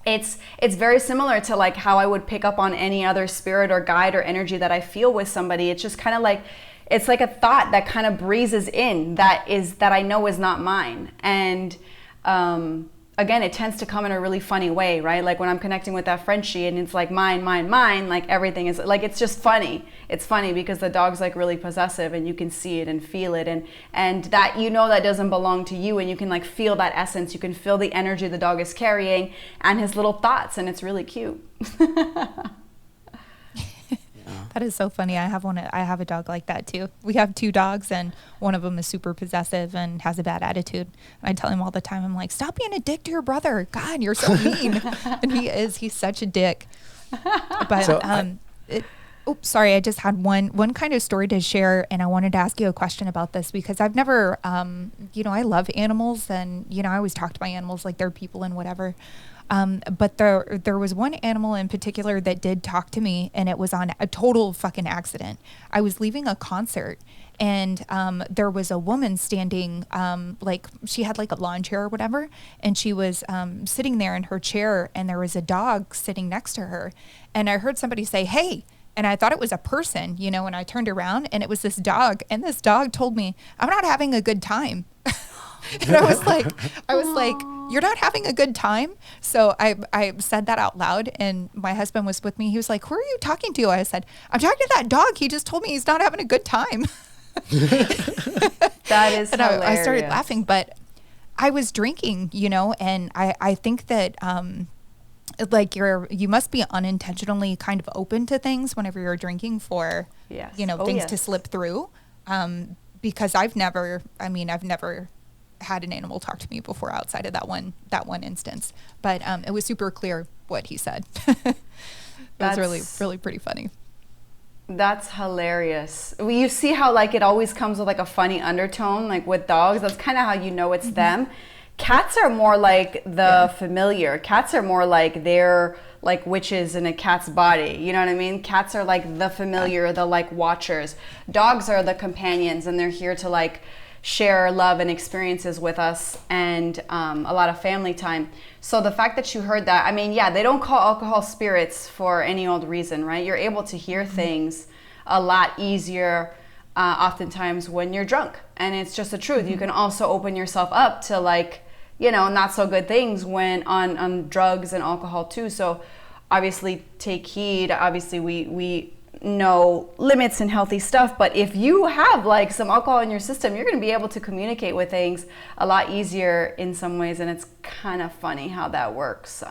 [SPEAKER 3] it's very similar to like how I would pick up on any other spirit or guide or energy that I feel with somebody. It's just kind of like, it's like a thought that kind of breezes in that I know is not mine. And again, it tends to come in a really funny way, right? Like when I'm connecting with that Frenchie and it's like mine, like everything is like, it's just funny. It's funny because the dog's like really possessive, and you can see it and feel it, and that, that doesn't belong to you, and you can like feel that essence. You can feel the energy the dog is carrying and his little thoughts, and it's really cute.
[SPEAKER 2] That is so funny. I have a dog like that too. We have 2 dogs, and one of them is super possessive and has a bad attitude. And I tell him all the time, I'm like, stop being a dick to your brother. God, you're so mean. And he's such a dick. But,
[SPEAKER 1] so
[SPEAKER 2] sorry. I just had one kind of story to share, and I wanted to ask you a question about this, because I've never, I love animals, and, I always talk to my animals like they're people and whatever. But there was one animal in particular that did talk to me, and it was on a total fucking accident. I was leaving a concert, and there was a woman standing, like she had like a lawn chair or whatever, and she was sitting there in her chair, and there was a dog sitting next to her, and I heard somebody say, "Hey," and I thought it was a person, and I turned around, and it was this dog, and this dog told me, "I'm not having a good time." And I was like, "You're not having a good time?" So I said that out loud, and my husband was with me. He was like, "Who are you talking to?" I said, "I'm talking to that dog. He just told me he's not having a good time."
[SPEAKER 3] That is
[SPEAKER 2] and
[SPEAKER 3] hilarious.
[SPEAKER 2] I started laughing, but I was drinking, and I think that like you must be unintentionally kind of open to things whenever you're drinking for, things to slip through. Because I've never had an animal talk to me before outside of that one instance, but it was super clear what he said. It was really, really pretty funny.
[SPEAKER 3] That's hilarious. Well, you see how like it always comes with like a funny undertone, like with dogs. That's kind of how you know it's them. Cats are more like the familiar. Cats are more like they're like witches in a cat's body. You know what I mean? Cats are like the familiar, the like watchers. Dogs are the companions, and they're here to like share love and experiences with us, and a lot of family time. So the fact that you heard that, I mean, yeah, they don't call alcohol spirits for any old reason, right? You're able to hear things a lot easier oftentimes when you're drunk, and it's just the truth. You can also open yourself up to, like, you know, not so good things when on drugs and alcohol too. So obviously take heed. Obviously we know limits and healthy stuff, but if you have like some alcohol in your system, you're going to be able to communicate with things a lot easier in some ways, and it's kind of funny how that works.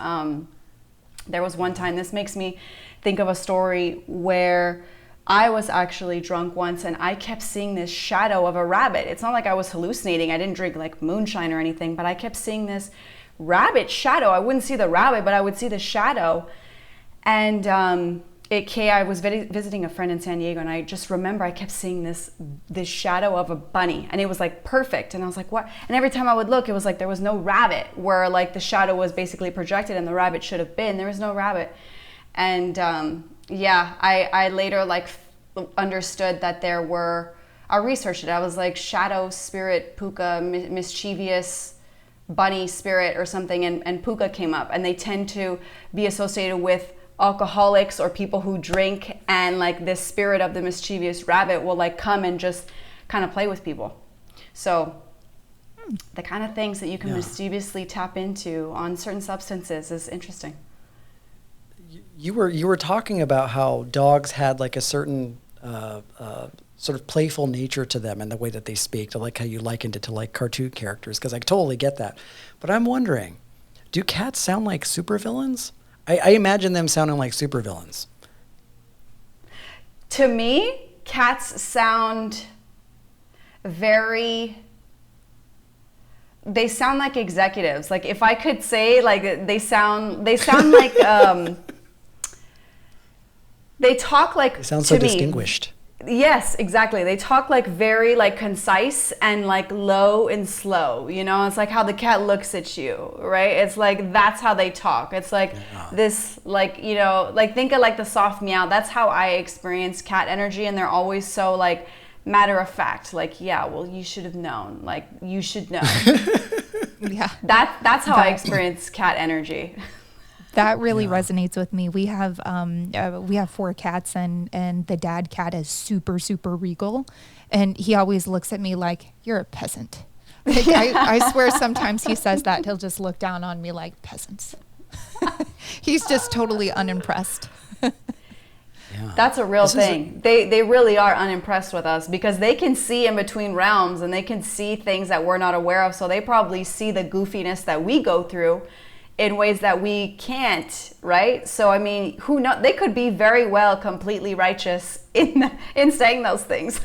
[SPEAKER 3] There was one time, this makes me think of a story where I was actually drunk once and I kept seeing this shadow of a rabbit. It's not like I was hallucinating. I didn't drink like moonshine or anything, but I kept seeing this rabbit shadow. I wouldn't see the rabbit, but I would see the shadow. And I was visiting a friend in San Diego, and I just remember I kept seeing this shadow of a bunny, and it was like perfect. And I was like, what? And every time I would look, it was like there was no rabbit, where like the shadow was basically projected and the rabbit should have been. There was no rabbit. And I later like understood that there were, I researched it. I was like, shadow spirit, puka, mischievous bunny spirit or something, and puka came up, and they tend to be associated with alcoholics or people who drink, and like this spirit of the mischievous rabbit will like come and just kind of play with people. So the kind of things that you can mischievously tap into on certain substances is interesting.
[SPEAKER 1] You were talking about how dogs had like a certain sort of playful nature to them and the way that they speak. I like how you likened it to like cartoon characters, because I totally get that. But I'm wondering, do cats sound like supervillains? I imagine them sounding like supervillains.
[SPEAKER 3] To me, cats sound they sound like executives. Like, if I could say, like, they sound like they talk like,
[SPEAKER 1] they sound so distinguished.
[SPEAKER 3] Yes, exactly. They talk like very like concise and like low and slow, you know? It's like how the cat looks at you, right? It's like, that's how they talk. It's like this, like, you know, like think of like the soft meow. That's how I experience cat energy. And they're always so like matter of fact, like, yeah, well, you should have known, like, you should know.
[SPEAKER 2] Yeah.
[SPEAKER 3] That's how I experience cat energy.
[SPEAKER 2] That really resonates with me. We have 4 cats, and the dad cat is super, super regal. And he always looks at me like, you're a peasant. Like, I swear sometimes he says that. He'll just look down on me like, peasants. He's just totally unimpressed.
[SPEAKER 3] That's a real thing. They really are unimpressed with us, because they can see in between realms, and they can see things that we're not aware of. So they probably see the goofiness that we go through in ways that we can't, right? So, I mean, who knows? They could be very well completely righteous in saying those things.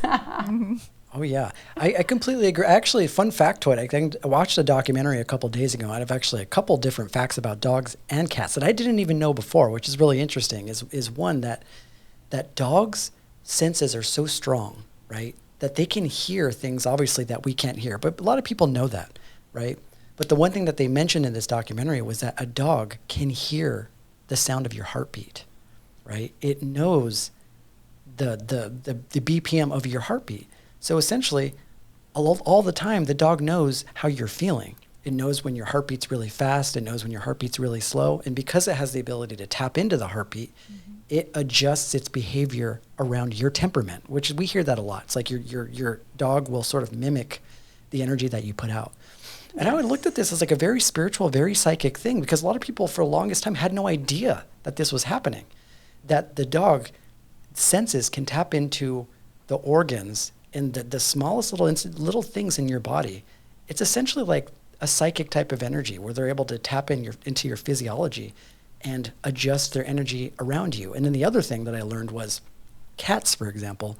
[SPEAKER 1] Oh, yeah. I completely agree. Actually, fun factoid, I watched a documentary a couple days ago. I have actually a couple different facts about dogs and cats that I didn't even know before, which is really interesting, is one that dogs' senses are so strong, right, that they can hear things, obviously, that we can't hear. But a lot of people know that, right? But the one thing that they mentioned in this documentary was that a dog can hear the sound of your heartbeat, right? It knows the BPM of your heartbeat. So essentially, all the time, the dog knows how you're feeling. It knows when your heartbeat's really fast. It knows when your heartbeat's really slow. And because it has the ability to tap into the heartbeat, it adjusts its behavior around your temperament, which we hear that a lot. It's like your dog will sort of mimic the energy that you put out. And I looked at this as like a very spiritual, very psychic thing, because a lot of people for the longest time had no idea that this was happening, that the dog senses can tap into the organs and the smallest little things in your body. It's essentially like a psychic type of energy where they're able to tap into your physiology and adjust their energy around you. And then the other thing that I learned was cats, for example,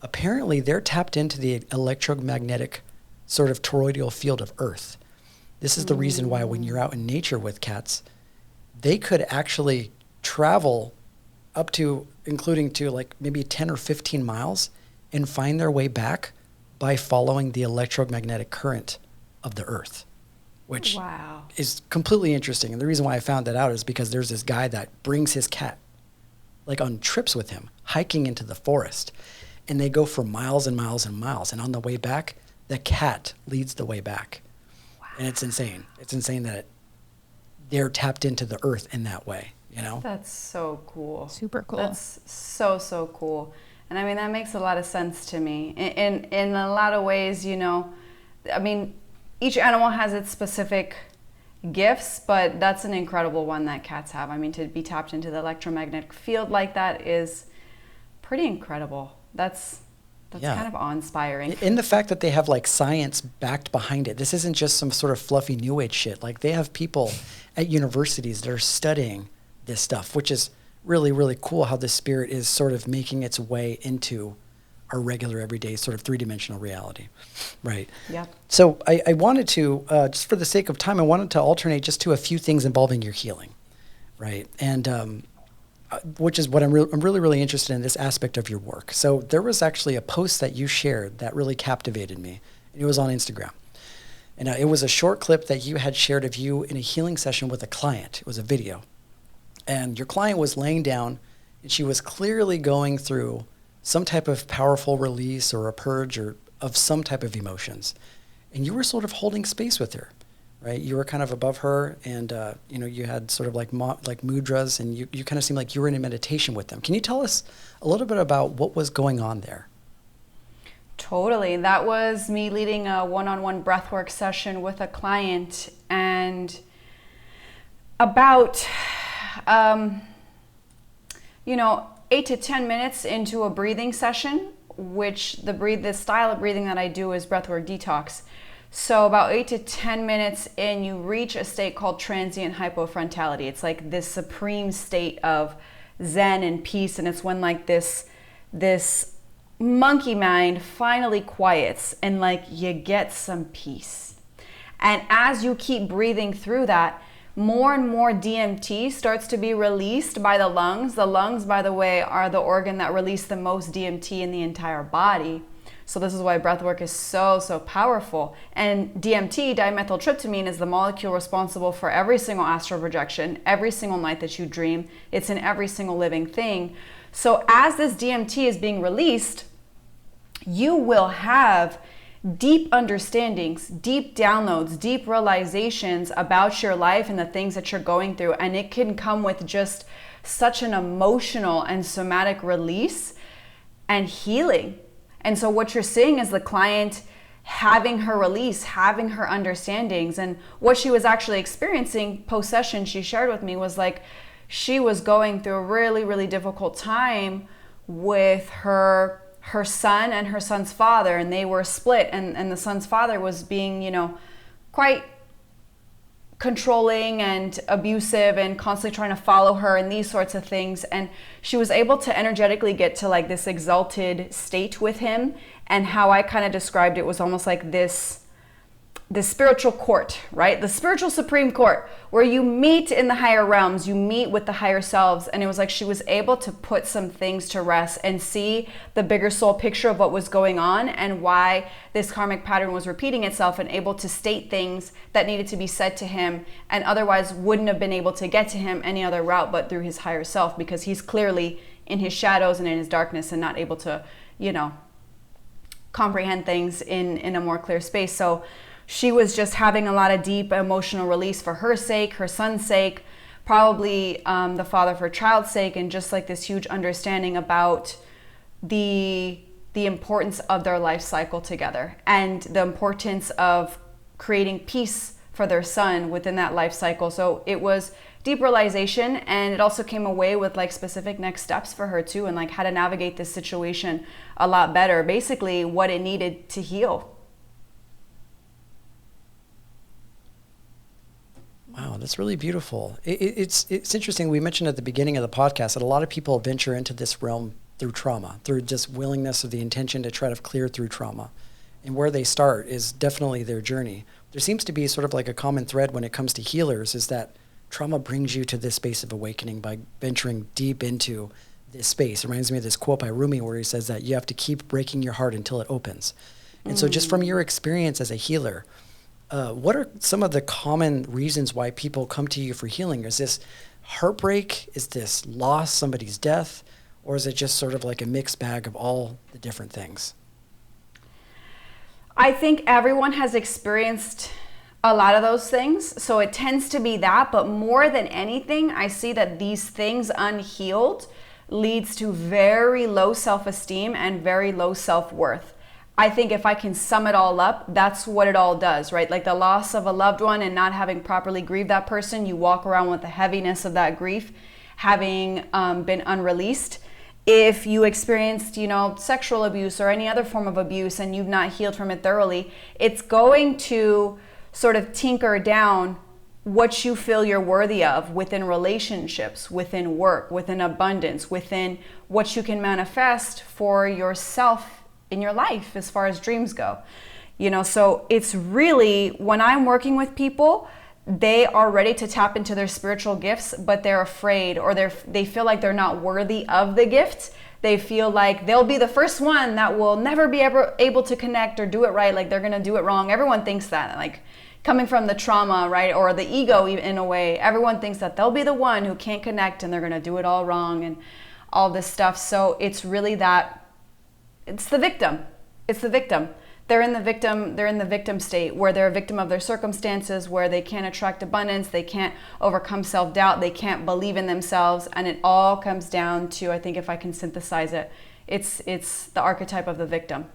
[SPEAKER 1] apparently they're tapped into the electromagnetic sort of toroidal field of Earth. This is the reason why when you're out in nature with cats, they could actually travel up to, including to like maybe 10 or 15 miles and find their way back by following the electromagnetic current of the Earth, which is completely interesting. And the reason why I found that out is because there's this guy that brings his cat like on trips with him, hiking into the forest, and they go for miles and miles and miles. And on the way back, the cat leads the way back. Wow. And it's insane. It's insane that they're tapped into the earth in that way, you know?
[SPEAKER 3] That's so cool.
[SPEAKER 2] Super cool.
[SPEAKER 3] That's so, so cool. And I mean, that makes a lot of sense to me. In a lot of ways, you know, I mean, each animal has its specific gifts, but that's an incredible one that cats have. I mean, to be tapped into the electromagnetic field like that is pretty incredible. That's kind of awe-inspiring.
[SPEAKER 1] In the fact that they have like science backed behind it. This isn't just some sort of fluffy new age shit. Like they have people at universities that are studying this stuff, which is really, really cool how the spirit is sort of making its way into our regular everyday sort of three-dimensional reality. Right.
[SPEAKER 3] Yeah.
[SPEAKER 1] So I wanted to, just for the sake of time, I wanted to alternate just to a few things involving your healing. Right. And, which is what I'm really, really interested in, this aspect of your work. So there was actually a post that you shared that really captivated me. It was on Instagram. And it was a short clip that you had shared of you in a healing session with a client. It was a video. And your client was laying down, and she was clearly going through some type of powerful release or a purge or of some type of emotions. And you were sort of holding space with her. Right, you were kind of above her, and you know, you had sort of like mudras, and you kind of seemed like you were in a meditation with them. Can you tell us a little bit about what was going on there?
[SPEAKER 3] Totally. That was me leading a one-on-one breathwork session with a client, and about 8 to 10 minutes into a breathing session, which the style of breathing that I do is breathwork detox. So about 8 to 10 minutes in, you reach a state called transient hypofrontality. It's like this supreme state of zen and peace, and it's when like this monkey mind finally quiets and like you get some peace. And as you keep breathing through that, more and more DMT starts to be released by the lungs. The lungs, by the way, are the organ that release the most DMT in the entire body. So this is why breathwork is so, so powerful. And DMT, dimethyltryptamine, is the molecule responsible for every single astral projection, every single night that you dream. It's in every single living thing. So as this DMT is being released, you will have deep understandings, deep downloads, deep realizations about your life and the things that you're going through. And it can come with just such an emotional and somatic release and healing. And so what you're seeing is the client having her release, having her understandings. And what she was actually experiencing post-session, she shared with me, was like she was going through a really, really difficult time with her son and her son's father, and they were split, and the son's father was being, quite controlling and abusive and constantly trying to follow her and these sorts of things. And she was able to energetically get to like this exalted state with him. And how I kind of described it was almost like this spiritual court, right? The spiritual Supreme Court, where you meet in the higher realms, you meet with the higher selves. And it was like she was able to put some things to rest and see the bigger soul picture of what was going on and why this karmic pattern was repeating itself, and able to state things that needed to be said to him and otherwise wouldn't have been able to get to him any other route but through his higher self, because he's clearly in his shadows and in his darkness and not able to, comprehend things in a more clear space. So she was just having a lot of deep emotional release for her sake, her son's sake, probably the father for child's sake, and just like this huge understanding about the importance of their life cycle together and the importance of creating peace for their son within that life cycle. So it was deep realization, and it also came away with like specific next steps for her too, and like how to navigate this situation a lot better, basically what it needed to heal.
[SPEAKER 1] Wow, that's really beautiful. It's interesting. We mentioned at the beginning of the podcast that a lot of people venture into this realm through trauma, through just willingness of the intention to try to clear through trauma. And where they start is definitely their journey. There seems to be sort of like a common thread when it comes to healers, is that trauma brings you to this space of awakening by venturing deep into this space. It reminds me of this quote by Rumi where he says that you have to keep breaking your heart until it opens. And so just from your experience as a healer, what are some of the common reasons why people come to you for healing? Is this heartbreak? Is this loss, somebody's death? Or is it just sort of like a mixed bag of all the different things?
[SPEAKER 3] I think everyone has experienced a lot of those things. So it tends to be that, but more than anything, I see that these things unhealed leads to very low self-esteem and very low self-worth. I think if I can sum it all up, that's what it all does, right? Like the loss of a loved one and not having properly grieved that person, you walk around with the heaviness of that grief, having been unreleased. If you experienced, sexual abuse or any other form of abuse and you've not healed from it thoroughly, it's going to sort of tinker down what you feel you're worthy of within relationships, within work, within abundance, within what you can manifest for yourself in your life as far as dreams go. So it's really, when I'm working with people, they are ready to tap into their spiritual gifts, but they're afraid, or they feel like they're not worthy of the gift. They feel like they'll be the first one that will never be ever able to connect or do it right. Like they're going to do it wrong. Everyone thinks that, like coming from the trauma, right? Or the ego in a way, everyone thinks that they'll be the one who can't connect and they're going to do it all wrong and all this stuff. So it's really that it's the victim. It's the victim. They're in the victim state where they're a victim of their circumstances, where they can't attract abundance, they can't overcome self-doubt, they can't believe in themselves, and it all comes down to, I think if I can synthesize it, it's the archetype of the victim.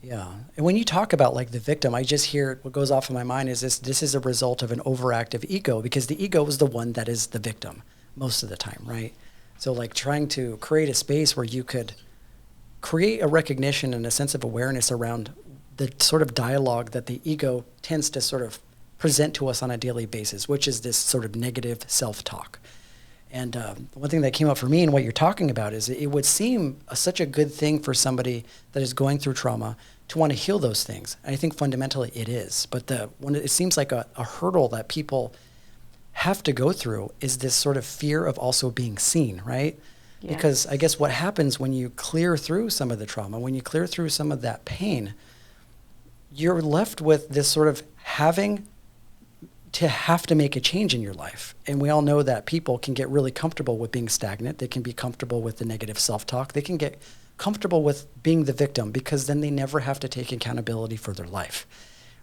[SPEAKER 1] Yeah. And when you talk about like the victim, I just hear what goes off in my mind is this is a result of an overactive ego, because the ego is the one that is the victim most of the time, right? So like trying to create a space where you could create a recognition and a sense of awareness around the sort of dialogue that the ego tends to sort of present to us on a daily basis, which is this sort of negative self-talk. And one thing that came up for me in what you're talking about is it would seem such a good thing for somebody that is going through trauma to want to heal those things. And I think fundamentally it is. But it seems like a hurdle that people have to go through is this sort of fear of also being seen, right? Yes. Because I guess what happens when you clear through some of the trauma, when you clear through some of that pain, you're left with this sort of having to make a change in your life. And we all know that people can get really comfortable with being stagnant. They can be comfortable with the negative self-talk. They can get comfortable with being the victim because then they never have to take accountability for their life,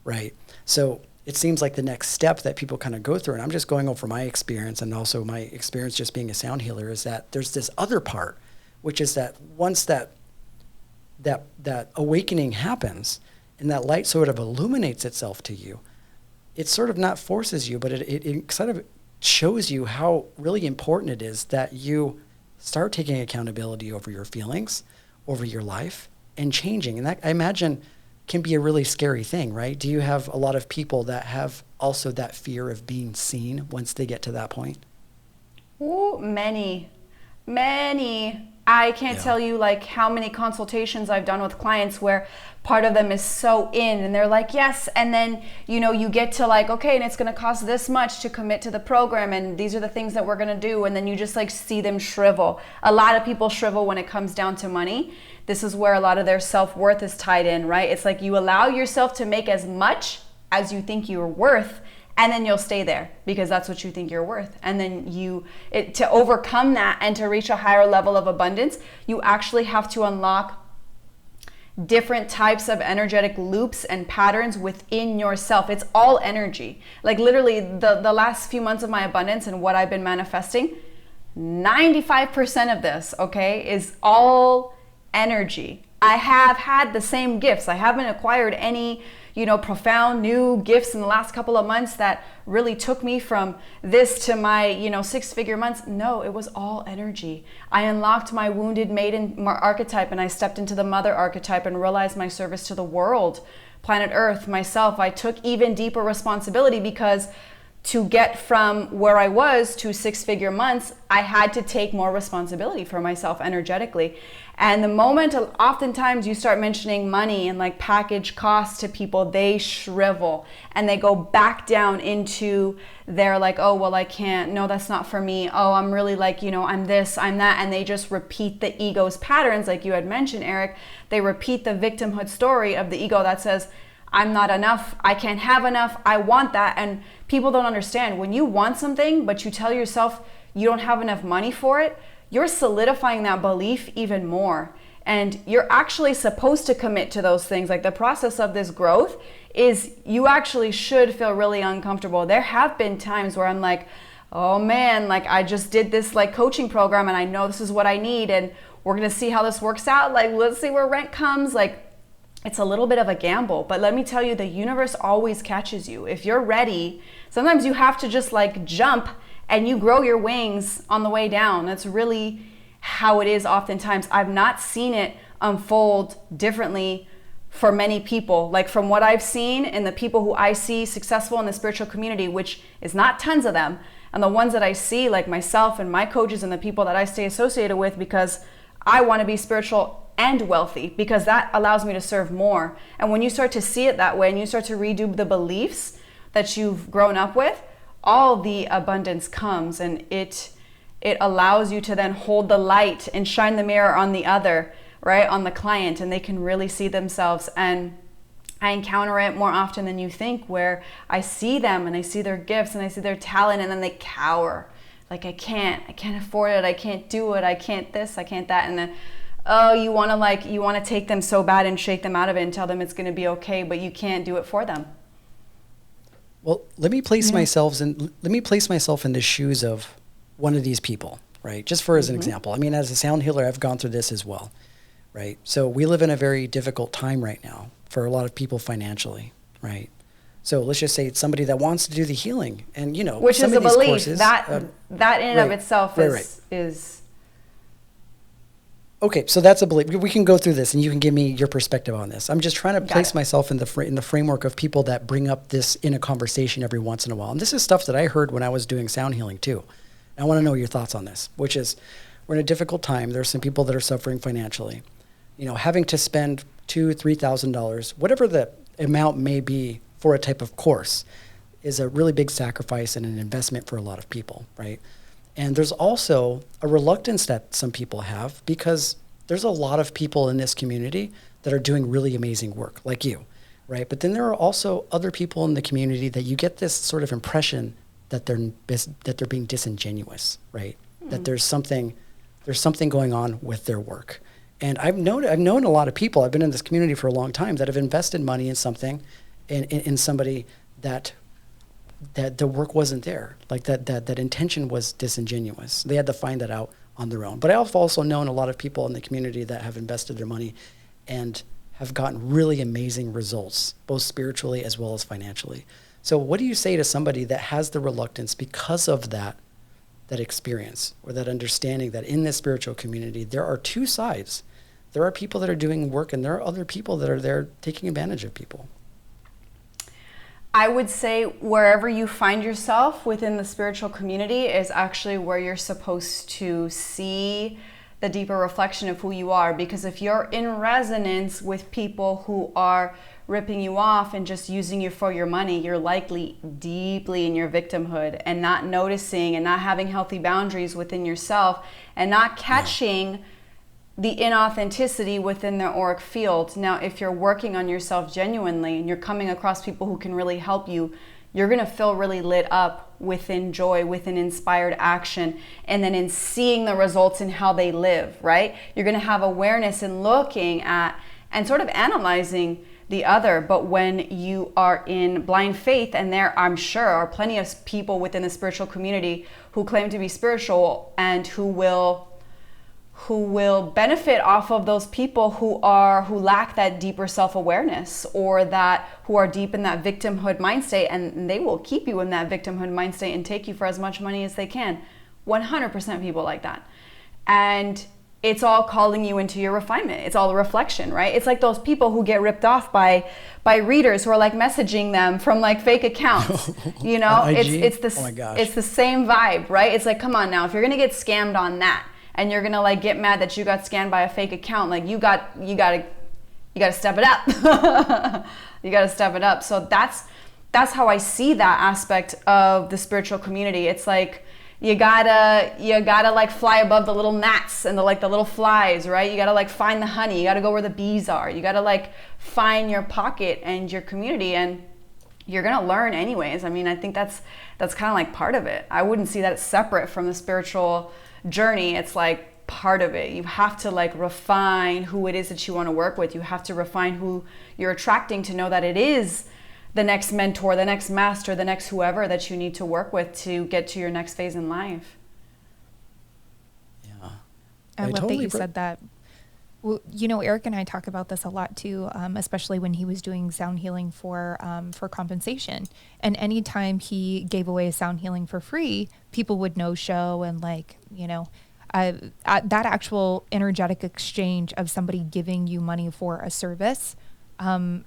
[SPEAKER 1] right? So it seems like the next step that people kind of go through, and I'm just going over my experience and also my experience just being a sound healer, is that there's this other part, which is that once that awakening happens and that light sort of illuminates itself to you, it sort of not forces you, but it sort of shows you how really important it is that you start taking accountability over your feelings, over your life, and changing. And that, I imagine, can be a really scary thing, right? Do you have a lot of people that have also that fear of being seen once they get to that point?
[SPEAKER 3] Oh, many. I can't tell you like how many consultations I've done with clients where part of them is so in and they're like, yes. And then, you get to like, okay, and it's going to cost this much to commit to the program. And these are the things that we're going to do. And then you just like see them shrivel. A lot of people shrivel when it comes down to money. This is where a lot of their self-worth is tied in, right? It's like you allow yourself to make as much as you think you're worth, and then you'll stay there because that's what you think you're worth. And then to overcome that and to reach a higher level of abundance, you actually have to unlock different types of energetic loops and patterns within yourself. It's all energy. Like literally the last few months of my abundance and what I've been manifesting, 95% of this, okay, is all energy. I have had the same gifts. I haven't acquired any, profound new gifts in the last couple of months that really took me from this to my, 6-figure months. No, it was all energy. I unlocked my wounded maiden archetype and I stepped into the mother archetype and realized my service to the world, planet Earth, myself. I took even deeper responsibility because to get from where I was to 6-figure months, I had to take more responsibility for myself energetically. And the moment oftentimes you start mentioning money and like package costs to people, they shrivel and they go back down into their like, oh, well, I can't. No, that's not for me. Oh, I'm really like, I'm this, I'm that. And they just repeat the ego's patterns. Like you had mentioned, Eric, they repeat the victimhood story of the ego that says, I'm not enough, I can't have enough, I want that. And people don't understand, when you want something, but you tell yourself you don't have enough money for it, you're solidifying that belief even more. And you're actually supposed to commit to those things. Like the process of this growth is you actually should feel really uncomfortable. There have been times where I'm like, oh man, like I just did this like coaching program and I know this is what I need and we're gonna see how this works out. Like, let's see where rent comes. Like, it's a little bit of a gamble, but let me tell you, the universe always catches you. If you're ready, sometimes you have to just like jump and you grow your wings on the way down. That's really how it is oftentimes. I've not seen it unfold differently for many people. Like from what I've seen and the people who I see successful in the spiritual community, which is not tons of them, and the ones that I see, like myself and my coaches and the people that I stay associated with, because I want to be spiritual and wealthy, because that allows me to serve more. And when you start to see it that way and you start to redo the beliefs that you've grown up with, all the abundance comes, and it allows you to then hold the light and shine the mirror on the other, right, on the client, and they can really see themselves. And I encounter it more often than you think, where I see them and I see their gifts and I see their talent, and then they cower. Like, I can't afford it, I can't do it, I can't this, I can't that. And then, oh, you want to take them so bad and shake them out of it and tell them it's going to be okay, but you can't do it for them.
[SPEAKER 1] Well, let me place myself in the shoes of one of these people, right? Just for as an example. I mean, as a sound healer, I've gone through this as well, right? So we live in a very difficult time right now for a lot of people financially, right? So let's just say it's somebody that wants to do the healing, and
[SPEAKER 3] which
[SPEAKER 1] some
[SPEAKER 3] is
[SPEAKER 1] of
[SPEAKER 3] a
[SPEAKER 1] these
[SPEAKER 3] belief
[SPEAKER 1] courses,
[SPEAKER 3] that in and of itself is
[SPEAKER 1] okay. So that's a belief. We can go through this, and you can give me your perspective on this. I'm just trying to place myself in the framework of people that bring up this in a conversation every once in a while, and this is stuff that I heard when I was doing sound healing too. I want to know your thoughts on this, which is, we're in a difficult time. There are some people that are suffering financially. Having to spend $2,000-$3,000, whatever the amount may be for a type of course, is a really big sacrifice and an investment for a lot of people, right? And there's also a reluctance that some people have, because there's a lot of people in this community that are doing really amazing work, like you, right? But then there are also other people in the community that you get this sort of impression that they're being disingenuous, right? That there's something going on with their work. And I've known a lot of people, I've been in this community for a long time, that have invested money in something, in somebody that the work wasn't there. Like that intention was disingenuous. They had to find that out on their own. But I've also known a lot of people in the community that have invested their money and have gotten really amazing results, both spiritually as well as financially. So what do you say to somebody that has the reluctance because of that experience, or that understanding that in this spiritual community, there are two sides? There are people that are doing work, and there are other people that are there taking advantage of people.
[SPEAKER 3] I would say wherever you find yourself within the spiritual community is actually where you're supposed to see the deeper reflection of who you are. Because if you're in resonance with people who are ripping you off and just using you for your money, you're likely deeply in your victimhood and not noticing and not having healthy boundaries within yourself and not catching the inauthenticity within their auric field. Now, if you're working on yourself genuinely and you're coming across people who can really help you, you're going to feel really lit up within joy, within inspired action, and then in seeing the results in how they live, right? You're going to have awareness in looking at and sort of analyzing the other. But when you are in blind faith, and there, I'm sure, are plenty of people within the spiritual community who claim to be spiritual and who will benefit off of those people who lack that deeper self-awareness, or who are deep in that victimhood mind state, and they will keep you in that victimhood mind state and take you for as much money as they can. 100% people like that. And it's all calling you into your refinement. It's all a reflection, right? It's like those people who get ripped off by readers who are like messaging them from like fake accounts. It's the same vibe, right? It's like, come on now, if you're gonna get scammed on that, and you're gonna like get mad that you got scammed by a fake account, like you gotta step it up. You gotta step it up. So that's how I see that aspect of the spiritual community. It's like you gotta like fly above the little gnats and the little flies, right? You gotta like find the honey. You gotta go where the bees are. You gotta like find your pocket and your community, and you're gonna learn anyways. I mean, I think that's kind of like part of it. I wouldn't see that separate from the spiritual journey. It's like part of it. You have to like refine who it is that you want to work with. You have to refine who you're attracting to know that it is the next mentor, the next master, the next whoever that you need to work with to get to your next phase in life.
[SPEAKER 1] Yeah.
[SPEAKER 2] I love that you said that. Well, you know, Eric and I talk about this a lot too, especially when he was doing sound healing for compensation. And anytime he gave away sound healing for free, people would no show and like, you know, that actual energetic exchange of somebody giving you money for a service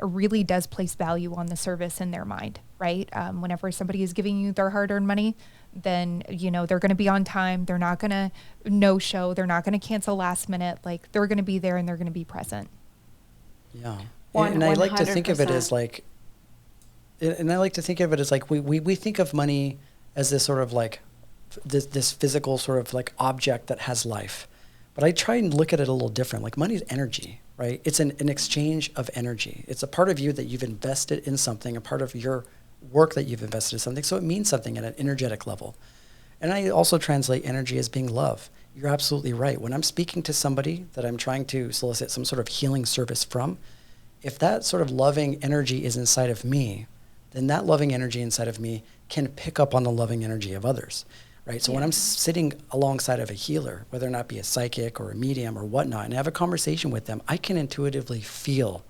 [SPEAKER 2] really does place value on the service in their mind, right? Whenever somebody is giving you their hard-earned money, then, you know, they're going to be on time. They're not going to no-show. They're not going to cancel last minute. Like, they're going to be there and they're going to be present.
[SPEAKER 1] Yeah. And I like to think of it as like, we think of money as this sort of like, this physical sort of like object that has life. But I try and look at it a little different. Like money is energy, right? It's an exchange of energy. It's a part of you that you've invested in something, a part of your work that you've invested in something. So it means something at an energetic level. And I also translate energy as being love. You're absolutely right. When I'm speaking to somebody that I'm trying to solicit some sort of healing service from, if that sort of loving energy is inside of me, then that loving energy inside of me can pick up on the loving energy of others. Right. So when I'm sitting alongside of a healer, whether or not be a psychic or a medium or whatnot, and I have a conversation with them, I can intuitively feel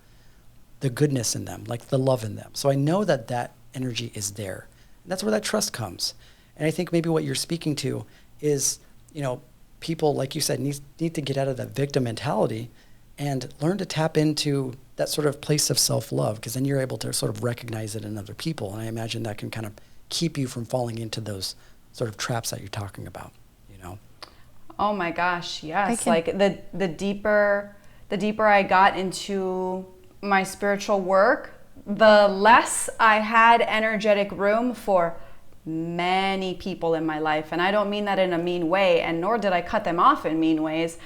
[SPEAKER 1] the goodness in them, like the love in them. So I know that that energy is there. And that's where that trust comes. And I think maybe what you're speaking to is, you know, people, like you said, need to get out of that victim mentality and learn to tap into that sort of place of self-love, because then you're able to sort of recognize it in other people. And I imagine that can kind of keep you from falling into those sort of traps that you're talking about, you know?
[SPEAKER 3] Oh my gosh, yes. Like the deeper I got into my spiritual work, the less I had energetic room for many people in my life. And I don't mean that in a mean way, and nor did I cut them off in mean ways,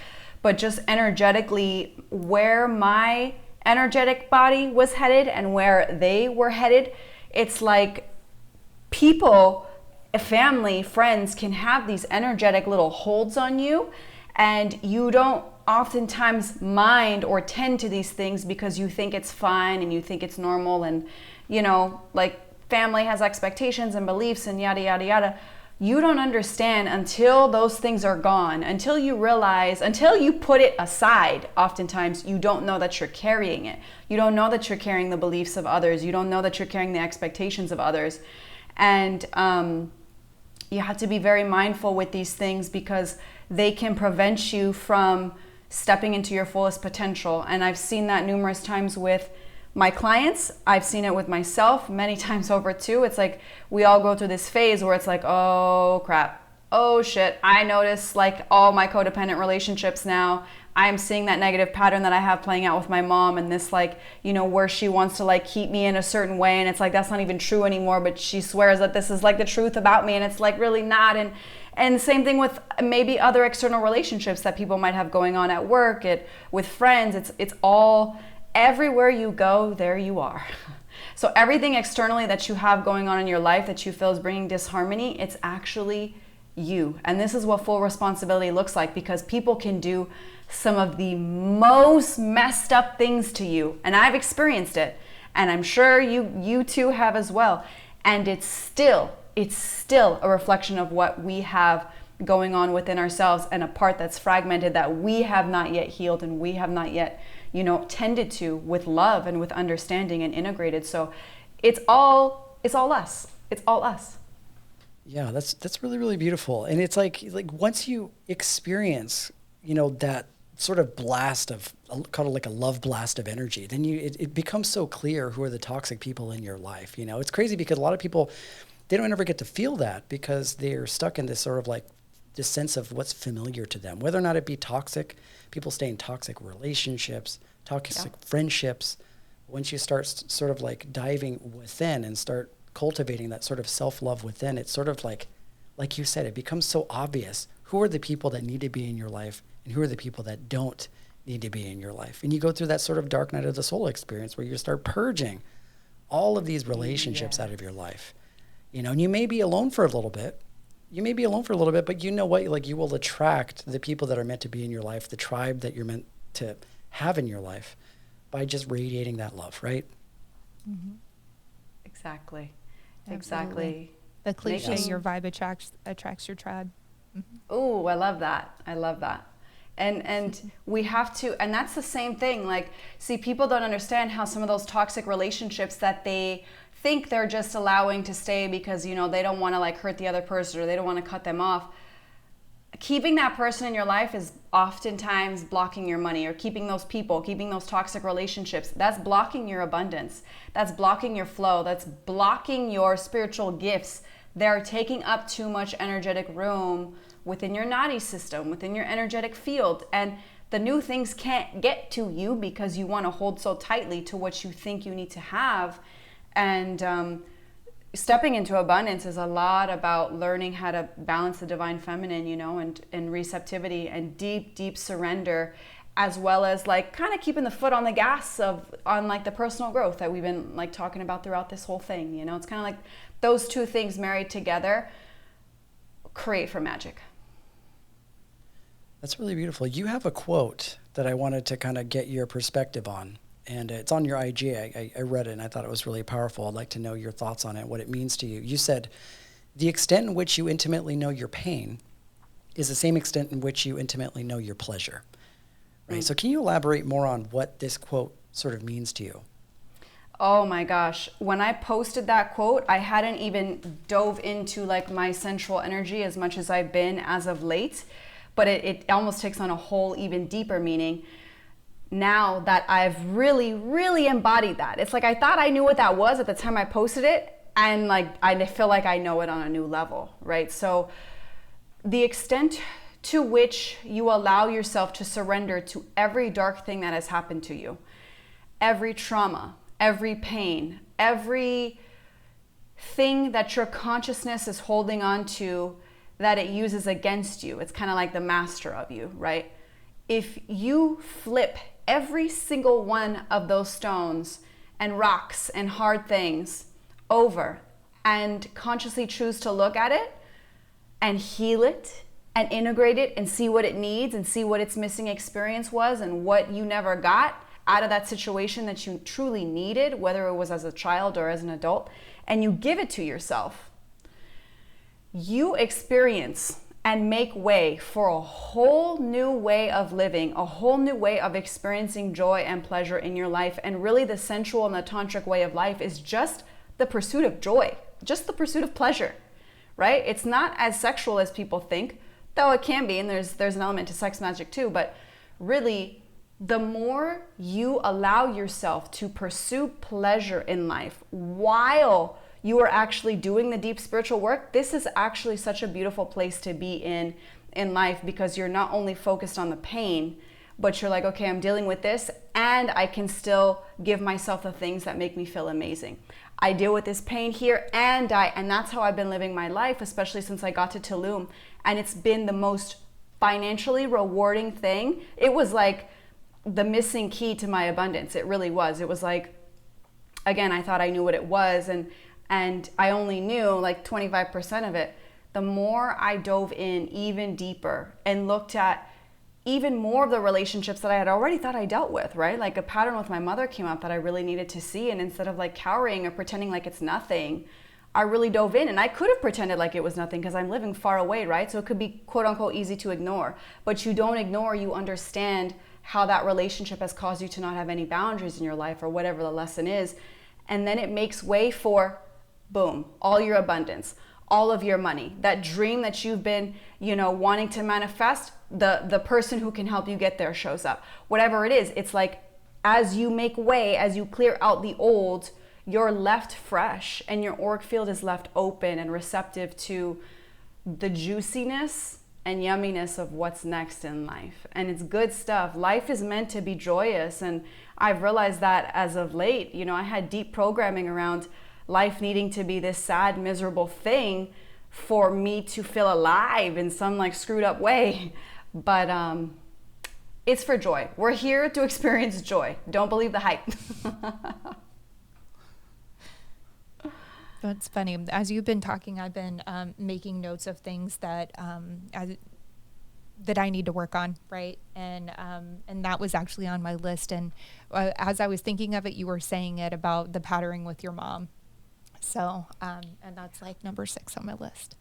[SPEAKER 3] but just energetically where my energetic body was headed and where they were headed. It's like people, family, friends can have these energetic little holds on you, and you don't oftentimes mind or tend to these things because you think it's fine and you think it's normal, and you know, like family has expectations and beliefs and yada yada yada. You don't understand until those things are gone, until you realize, until you put it aside. Oftentimes you don't know that you're carrying it. You don't know that you're carrying the beliefs of others. You don't know that you're carrying the expectations of others. And you have to be very mindful with these things because they can prevent you from stepping into your fullest potential. And I've seen that numerous times with my clients. I've seen it with myself many times over too. It's like we all go through this phase where it's like, oh crap, oh shit, I notice like all my codependent relationships now. I'm seeing that negative pattern that I have playing out with my mom, and this like, you know, where she wants to like keep me in a certain way, and it's like that's not even true anymore, but she swears that this is like the truth about me, and it's like really not. And same thing with maybe other external relationships that people might have going on at work, with friends. It's all, everywhere you go, there you are. So everything externally that you have going on in your life that you feel is bringing disharmony, it's actually you. And this is what full responsibility looks like, because people can do some of the most messed up things to you. And I've experienced it. And I'm sure you too have as well. And it's still a reflection of what we have going on within ourselves, and a part that's fragmented that we have not yet healed and we have not yet, you know, tended to with love and with understanding and integrated. So it's all us. It's all us.
[SPEAKER 1] Yeah, that's really, really beautiful. And it's like once you experience, you know, that sort of blast of, call it like a love blast of energy, then it becomes so clear who are the toxic people in your life. You know, it's crazy because a lot of people, they don't ever get to feel that because they're stuck in this sort of like this sense of what's familiar to them, whether or not it be toxic. People stay in toxic relationships, toxic friendships. Once you start sort of like diving within and start cultivating that sort of self-love within, it's sort of like you said, it becomes so obvious who are the people that need to be in your life and who are the people that don't need to be in your life. And you go through that sort of dark night of the soul experience where you start purging all of these relationships out of your life. You know, and you may be alone for a little bit, you may be alone for a little bit, but you know what? Like, you will attract the people that are meant to be in your life, the tribe that you're meant to have in your life by just radiating that love, right?
[SPEAKER 3] Mm-hmm. Exactly.
[SPEAKER 2] Absolutely.
[SPEAKER 3] Exactly.
[SPEAKER 2] The cliche, your vibe attracts your tribe. Mm-hmm.
[SPEAKER 3] Oh, I love that. I love that. And we have to, and that's the same thing. Like, see, people don't understand how some of those toxic relationships that they think they're just allowing to stay because, you know, they don't want to like hurt the other person or they don't want to cut them off. Keeping that person in your life is oftentimes blocking your money, or keeping those people, keeping those toxic relationships. That's blocking your abundance. That's blocking your flow. That's blocking your spiritual gifts. They're taking up too much energetic room within your Nadi system, within your energetic field. And the new things can't get to you because you want to hold so tightly to what you think you need to have. And stepping into abundance is a lot about learning how to balance the divine feminine, you know, and receptivity and deep surrender, as well as like kind of keeping the foot on the gas on like the personal growth that we've been like talking about throughout this whole thing. You know, it's kind of like those two things married together create for magic.
[SPEAKER 1] That's really beautiful. You have a quote that I wanted to kind of get your perspective on, and it's on your IG. I read it and I thought it was really powerful. I'd like to know your thoughts on it, what it means to you. You said, "The extent in which you intimately know your pain is the same extent in which you intimately know your pleasure." Right? So can you elaborate more on what this quote sort of means to you?
[SPEAKER 3] Oh my gosh. When I posted that quote, I hadn't even dove into like my sensual energy as much as I've been as of late. But it almost takes on a whole even deeper meaning now that I've really embodied that. It's like I thought I knew what that was at the time I posted it, and like I feel like I know it on a new level, right? So the extent to which you allow yourself to surrender to every dark thing that has happened to you, every trauma, every pain, every thing that your consciousness is holding on to that it uses against you. It's kind of like the master of you, right? If you flip every single one of those stones and rocks and hard things over and consciously choose to look at it and heal it and integrate it and see what it needs and see what its missing experience was and what you never got out of that situation that you truly needed, whether it was as a child or as an adult, and you give it to yourself, you experience and make way for a whole new way of living, a whole new way of experiencing joy and pleasure in your life. And really the sensual and the tantric way of life is just the pursuit of joy, just the pursuit of pleasure, right? It's not as sexual as people think, though it can be, and there's an element to sex magic too, but really the more you allow yourself to pursue pleasure in life while you are actually doing the deep spiritual work, this is actually such a beautiful place to be in life, because you're not only focused on the pain, but you're like, okay, I'm dealing with this and I can still give myself the things that make me feel amazing. I deal with this pain here and that's how I've been living my life, especially since I got to Tulum. And it's been the most financially rewarding thing. It was like the missing key to my abundance. It really was. It was like, again, I thought I knew what it was, and I only knew like 25% of it. The more I dove in even deeper and looked at even more of the relationships that I had already thought I dealt with, right? Like a pattern with my mother came up that I really needed to see. And instead of like cowering or pretending like it's nothing, I really dove in. And I could have pretended like it was nothing because I'm living far away, right? So it could be quote unquote easy to ignore. But you don't ignore, you understand how that relationship has caused you to not have any boundaries in your life, or whatever the lesson is. And then it makes way for, boom, all your abundance, all of your money, that dream that you've been, wanting to manifest, the person who can help you get there shows up. Whatever it is, it's like as you make way, as you clear out the old, you're left fresh and your auric field is left open and receptive to the juiciness and yumminess of what's next in life. And it's good stuff. Life is meant to be joyous. And I've realized that as of late. I had deep programming around life needing to be this sad, miserable thing for me to feel alive in some like screwed up way. But it's for joy. We're here to experience joy. Don't believe the hype.
[SPEAKER 2] It's funny. As you've been talking, I've been making notes of things that that I need to work on, right? And that was actually on my list. And as I was thinking of it, you were saying it about the patterning with your mom. So, and that's like number 6 on my list.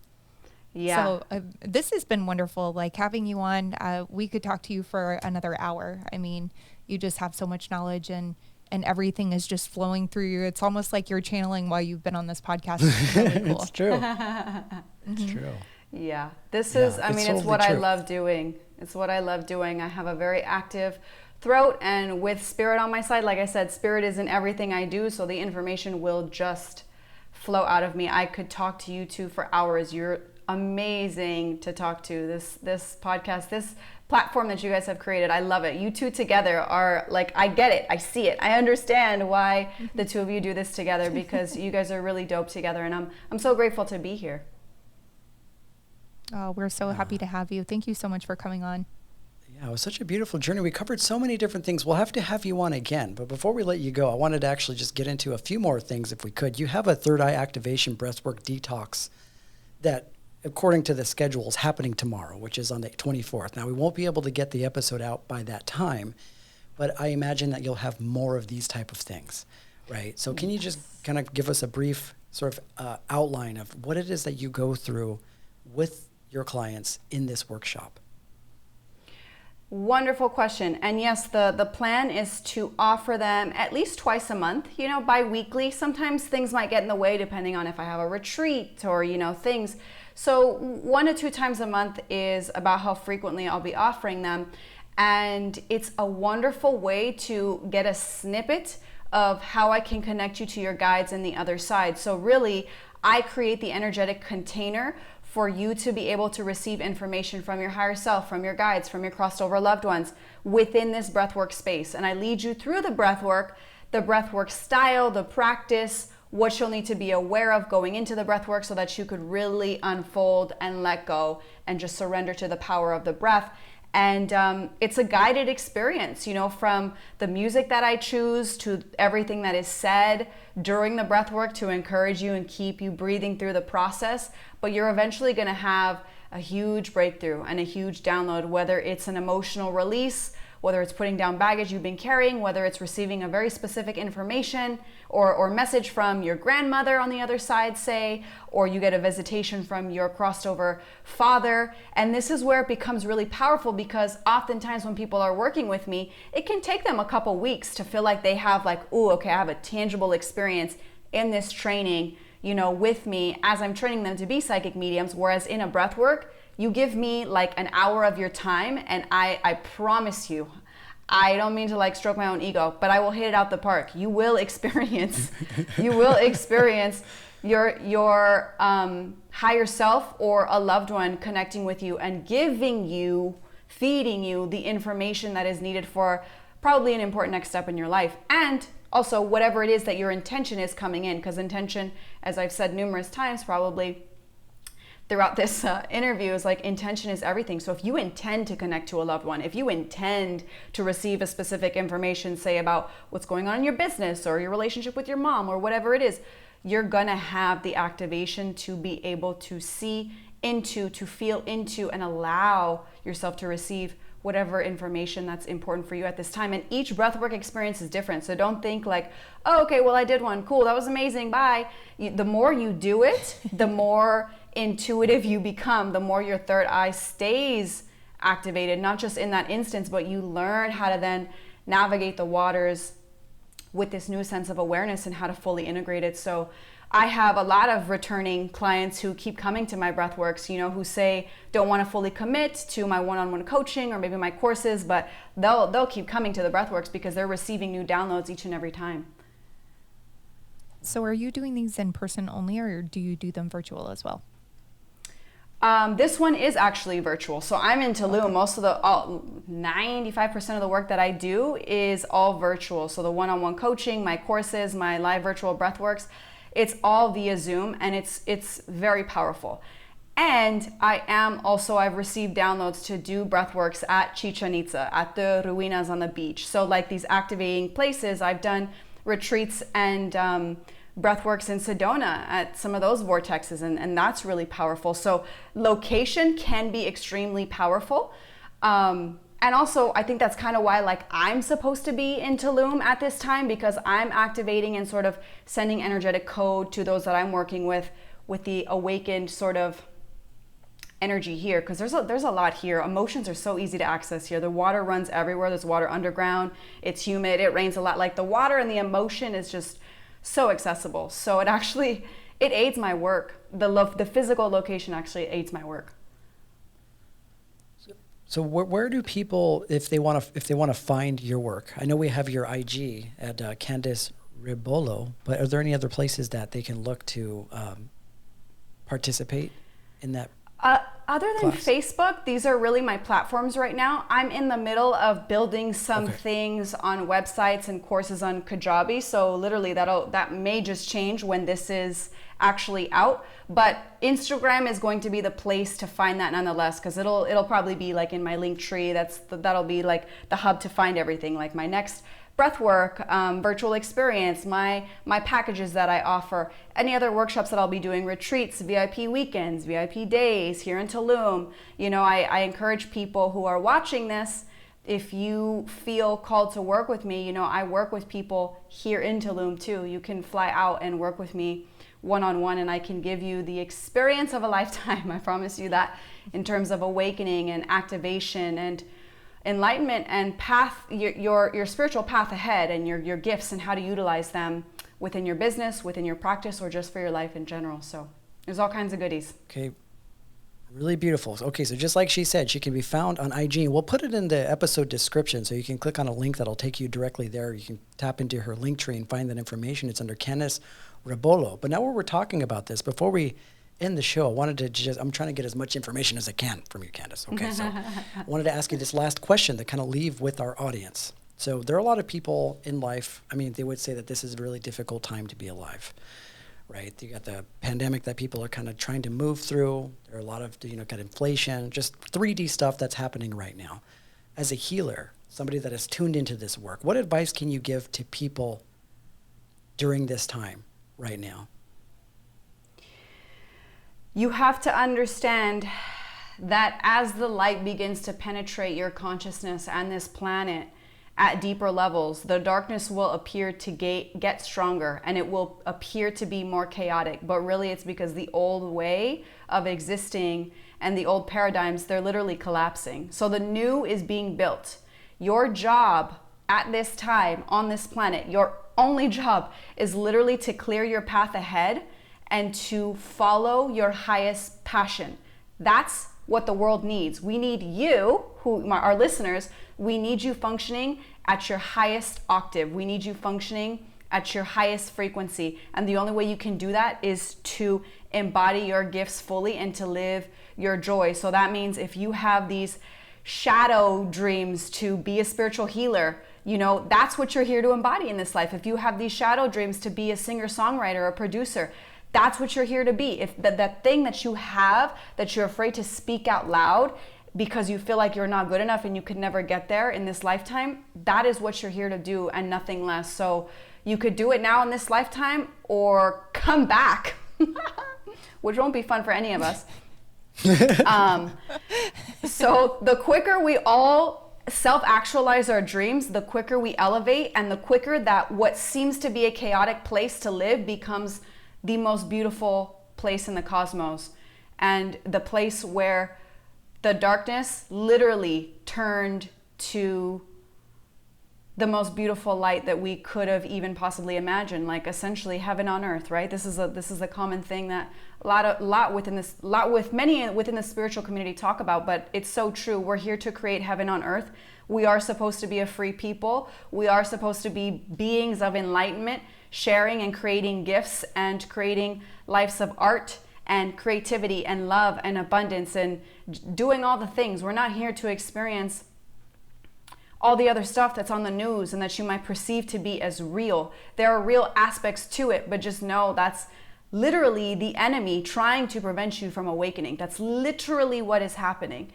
[SPEAKER 3] Yeah.
[SPEAKER 2] So this has been wonderful. Like having you on, we could talk to you for another hour. I mean, you just have so much knowledge and everything is just flowing through you. It's almost like you're channeling while you've been on this podcast. It's really cool.
[SPEAKER 1] It's true. It's true.
[SPEAKER 3] Yeah. This is, I mean, it's what
[SPEAKER 1] true.
[SPEAKER 3] I love doing. It's what I love doing. I have a very active throat, and with spirit on my side, like I said, spirit is in everything I do. So the information will just flow out of me. I could talk to you two for hours. You're amazing to talk to. This podcast, this platform that you guys have created, I love it. You two together are like, I get it, I see it, I understand why the two of you do this together, because you guys are really dope together, and I'm so grateful to be here.
[SPEAKER 2] Oh, we're so happy to have you. Thank you so much for coming on.
[SPEAKER 1] Yeah, it was such a beautiful journey. We covered so many different things. We'll have to have you on again. But before we let you go, I wanted to actually just get into a few more things if we could. You have a third eye activation breathwork detox that, according to the schedule, is happening tomorrow, which is on the 24th. Now, we won't be able to get the episode out by that time, but I imagine that you'll have more of these type of things, right? So can you just kind of give us a brief sort of outline of what it is that you go through with your clients in this workshop?
[SPEAKER 3] Wonderful question. And yes, the plan is to offer them at least twice a month, bi-weekly. Sometimes things might get in the way depending on if I have a retreat or, things. So 1 to 2 times a month is about how frequently I'll be offering them. And it's a wonderful way to get a snippet of how I can connect you to your guides on the other side. So really, I create the energetic container for you to be able to receive information from your higher self, from your guides, from your crossed over loved ones within this breathwork space. And I lead you through the breathwork style, the practice, what you'll need to be aware of going into the breathwork so that you could really unfold and let go and just surrender to the power of the breath. And it's a guided experience, from the music that I choose to everything that is said during the breath work to encourage you and keep you breathing through the process. But you're eventually going to have a huge breakthrough and a huge download, whether it's an emotional release, whether it's putting down baggage you've been carrying, whether it's receiving a very specific information or message from your grandmother on the other side, say, or you get a visitation from your crossed over father. And this is where it becomes really powerful, because oftentimes when people are working with me, it can take them a couple weeks to feel like they have like, ooh, okay, I have a tangible experience in this training, with me as I'm training them to be psychic mediums. Whereas in a breath work, you give me like an hour of your time, and I promise you, I don't mean to like stroke my own ego, but I will hit it out the park. You will experience your higher self or a loved one connecting with you and feeding you the information that is needed for probably an important next step in your life. And also whatever it is that your intention is coming in, because intention, as I've said numerous times probably throughout this interview, is like intention is everything. So if you intend to connect to a loved one, if you intend to receive a specific information, say about what's going on in your business or your relationship with your mom or whatever it is, you're gonna have the activation to be able to see into, to feel into, and allow yourself to receive whatever information that's important for you at this time. And each breathwork experience is different. So don't think like, oh, okay, well, I did one. Cool, that was amazing, bye. The more you do it, the more intuitive you become, the more your third eye stays activated, not just in that instance, but you learn how to then navigate the waters with this new sense of awareness and how to fully integrate it. So I have a lot of returning clients who keep coming to my breathworks, who say don't want to fully commit to my one-on-one coaching or maybe my courses, but they'll keep coming to the breathworks because they're receiving new downloads each and every time.
[SPEAKER 2] So are you doing these in person only, or do you do them virtual as well?
[SPEAKER 3] This one is actually virtual. So I'm in Tulum. Okay. Most of 95% of the work that I do is all virtual. So the one-on-one coaching, my courses, my live virtual breathworks, it's all via Zoom, and it's very powerful. And I've received downloads to do breathworks at Chichen Itza, at the ruinas on the beach. So like these activating places, I've done retreats and breathworks in Sedona at some of those vortexes, and that's really powerful. So location can be extremely powerful. And also, I think that's kind of why, like, I'm supposed to be in Tulum at this time, because I'm activating and sort of sending energetic code to those that I'm working with the awakened sort of energy here, because there's a lot here. Emotions are so easy to access here. The water runs everywhere. There's water underground. It's humid. It rains a lot. Like, the water and the emotion is just so accessible. So it aids my work. The physical location actually aids my work.
[SPEAKER 1] So where do people, if they want to find your work? I know we have your IG at Candice Rebollo, but are there any other places that they can look to participate in that?
[SPEAKER 3] Other than
[SPEAKER 1] class?
[SPEAKER 3] Facebook, these are really my platforms right now. I'm in the middle of building some things on websites and courses on Kajabi. So literally that may just change when this is actually out. But Instagram is going to be the place to find that nonetheless, because it'll probably be like in my link tree. That'll be like the hub to find everything, like my next breathwork, virtual experience, my packages that I offer, any other workshops that I'll be doing, retreats, VIP weekends, VIP days here in Tulum. You know, I encourage people who are watching this, if you feel called to work with me, you know, I work with people here in Tulum too. You can fly out and work with me one-on-one, and I can give you the experience of a lifetime. I promise you that, in terms of awakening and activation and enlightenment and path, your spiritual path ahead, and your gifts and how to utilize them within your business, within your practice, or just for your life in general. So there's all kinds of goodies.
[SPEAKER 1] Okay. Really beautiful. Okay, so just like she said, she can be found on IG. We'll put it in the episode description, so you can click on a link that'll take you directly there. You can tap into her link tree and find that information. It's under Candice Rebollo. But now we're talking about this, before we end the show, I wanted to I'm trying to get as much information as I can from you, Candice. Okay, so I wanted to ask you this last question to kind of leave with our audience. So there are a lot of people in life, I mean, they would say that this is a really difficult time to be alive, right? You got the pandemic that people are kind of trying to move through. There are a lot of, got inflation, just 3D stuff that's happening right now. As a healer, somebody that has tuned into this work, what advice can you give to people during this time right now?
[SPEAKER 3] You have to understand that as the light begins to penetrate your consciousness and this planet at deeper levels, the darkness will appear to get stronger, and it will appear to be more chaotic. But really, it's because the old way of existing and the old paradigms, they're literally collapsing. So the new is being built. Your job at this time on this planet, your only job, is literally to clear your path ahead and to follow your highest passion. That's what the world needs. We need you, who our listeners, we need you functioning at your highest octave. We need you functioning at your highest frequency. And the only way you can do that is to embody your gifts fully and to live your joy. So that means if you have these shadow dreams to be a spiritual healer, that's what you're here to embody in this life. If you have these shadow dreams to be a singer-songwriter, a producer, that's what you're here to be. If that thing that you have, that you're afraid to speak out loud because you feel like you're not good enough and you could never get there in this lifetime, that is what you're here to do and nothing less. So you could do it now in this lifetime or come back, which won't be fun for any of us. So the quicker we all self-actualize our dreams, the quicker we elevate, and the quicker that what seems to be a chaotic place to live becomes the most beautiful place in the cosmos, and the place where the darkness literally turned to the most beautiful light that we could have even possibly imagined, like essentially heaven on earth, right? This is a common thing that many within the spiritual community talk about, but it's so true. We're here to create heaven on earth. We are supposed to be a free people. We are supposed to be beings of enlightenment, sharing and creating gifts and creating lives of art and creativity and love and abundance and doing all the things. We're not here to experience all the other stuff that's on the news and that you might perceive to be as real. There are real aspects to it, but just know that's literally the enemy trying to prevent you from awakening. That's literally what is happening.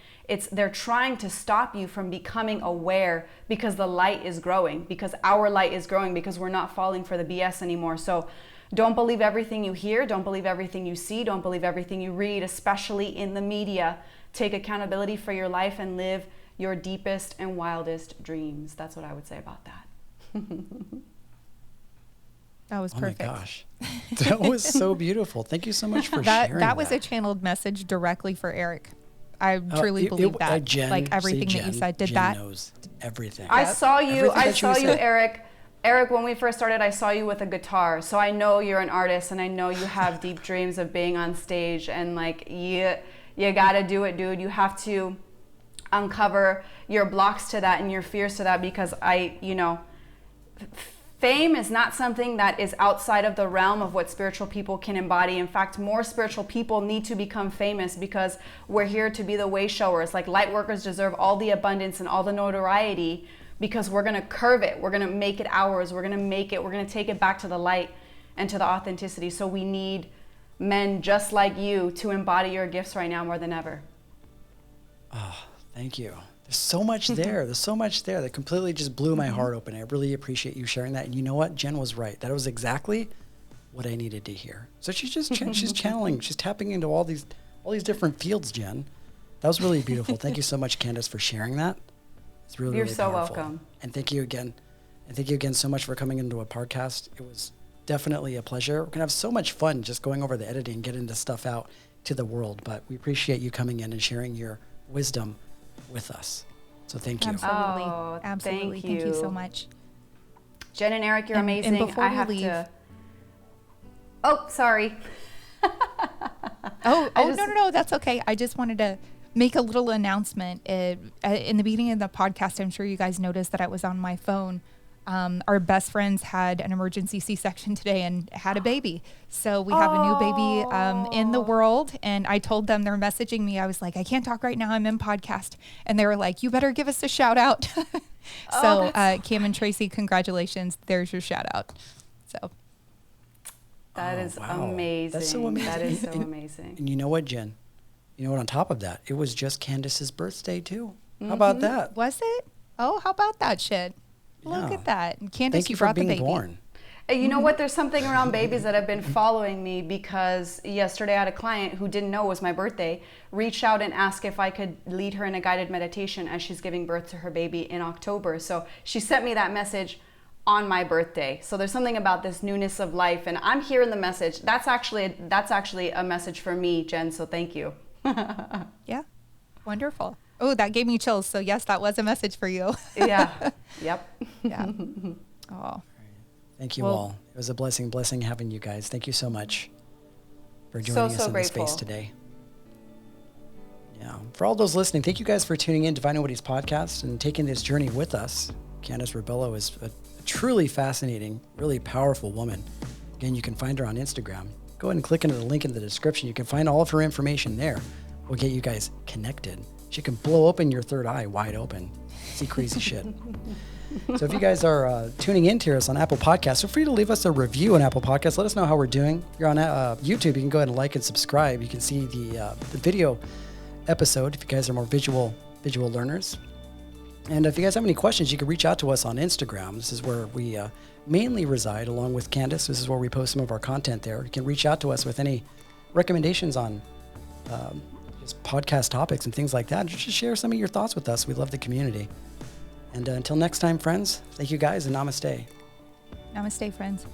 [SPEAKER 3] They're trying to stop you from becoming aware, because the light is growing, because our light is growing, because we're not falling for the BS anymore. So don't believe everything you hear. Don't believe everything you see. Don't believe everything you read, especially in the media. Take accountability for your life and live your deepest and wildest dreams. That's what I would say about that.
[SPEAKER 2] That was perfect.
[SPEAKER 1] Oh my gosh. That was so beautiful. Thank you so much for sharing that.
[SPEAKER 2] That was a channeled message directly for Eric. I truly believe that.
[SPEAKER 1] Jen,
[SPEAKER 2] like everything that you said. Did
[SPEAKER 1] Jen
[SPEAKER 2] that?
[SPEAKER 1] knows everything.
[SPEAKER 3] I saw you,
[SPEAKER 1] said.
[SPEAKER 3] Eric. Eric, when we first started, I saw you with a guitar. So I know you're an artist, and I know you have deep dreams of being on stage, and like you gotta do it, dude. You have to uncover your blocks to that and your fears to that, because fame is not something that is outside of the realm of what spiritual people can embody. In fact, more spiritual people need to become famous, because we're here to be the way showers. Like light workers deserve all the abundance and all the notoriety, because we're going to curve it. We're going to make it ours. We're going to take it back to the light and to the authenticity. So we need men just like you to embody your gifts right now more than ever.
[SPEAKER 1] Oh, thank you. There's so much there. There's so much there that completely just blew my heart open. I really appreciate you sharing that. And you know what? Jen was right. That was exactly what I needed to hear. So she's just she's channeling. She's tapping into all these different fields, Jen. That was really beautiful. Thank you so much, Candice, for sharing that. It's really,
[SPEAKER 3] You're
[SPEAKER 1] really
[SPEAKER 3] so
[SPEAKER 1] powerful.
[SPEAKER 3] welcome.
[SPEAKER 1] And thank you again. And thank you again so much for coming into a podcast. It was definitely a pleasure. We're going to have so much fun just going over the editing, getting this stuff out to the world. But we appreciate you coming in and sharing your wisdom with us. So thank you.
[SPEAKER 2] Absolutely.
[SPEAKER 3] Oh,
[SPEAKER 2] Absolutely. Thank you so much.
[SPEAKER 3] Jen and Eric, you're amazing.
[SPEAKER 2] And before we leave,
[SPEAKER 3] Oh, sorry.
[SPEAKER 2] No, that's okay. I just wanted to make a little announcement. In the beginning of the podcast, I'm sure you guys noticed that I was on my phone. Our best friends had an emergency C-section today and had a baby. So we have a new baby in the world. And I told them, they're messaging me. I was like, I can't talk right now. I'm in podcast. And they were like, you better give us a shout out. So Cam and Tracy, congratulations. There's your shout out. So
[SPEAKER 3] that is
[SPEAKER 1] wow.
[SPEAKER 3] amazing.
[SPEAKER 1] That's so amazing.
[SPEAKER 3] That is so amazing.
[SPEAKER 1] And you know what, Jen? You know what, on top of that, it was just Candice's birthday too. How about that?
[SPEAKER 2] Was it? Oh, how about that shit? Look at that. And Candice,
[SPEAKER 1] Thank you for
[SPEAKER 2] brought
[SPEAKER 1] being
[SPEAKER 2] the baby.
[SPEAKER 1] born.
[SPEAKER 3] You know what? There's something around babies that have been following me, because yesterday I had a client who didn't know it was my birthday, reached out and asked if I could lead her in a guided meditation as she's giving birth to her baby in October. So she sent me that message on my birthday. So there's something about this newness of life, and I'm hearing the message. That's actually a message for me, Jen. So thank you.
[SPEAKER 2] Yeah. Wonderful. Oh, that gave me chills. So yes, that was a message for you.
[SPEAKER 3] Yeah. Yep.
[SPEAKER 2] Yeah. Oh.
[SPEAKER 1] Thank you all. It was a blessing having you guys. Thank you so much for joining us in this space today. Yeah. For all those listening, thank you guys for tuning in to Divine Nobodies podcast and taking this journey with us. Candice Rebollo is a truly fascinating, really powerful woman. Again, you can find her on Instagram. Go ahead and click into the link in the description. You can find all of her information there. We'll get you guys connected. She can blow open your third eye wide open. See crazy shit. So if you guys are tuning in to us on Apple Podcasts, feel free to leave us a review on Apple Podcasts. Let us know how we're doing. If you're on YouTube, you can go ahead and like and subscribe. You can see the video episode if you guys are more visual learners. And if you guys have any questions, you can reach out to us on Instagram. This is where we mainly reside, along with Candice. This is where we post some of our content there. You can reach out to us with any recommendations on just podcast topics and things like that. Just share some of your thoughts with us. We love the community. And until next time, friends, thank you guys, and namaste.
[SPEAKER 2] Namaste, friends.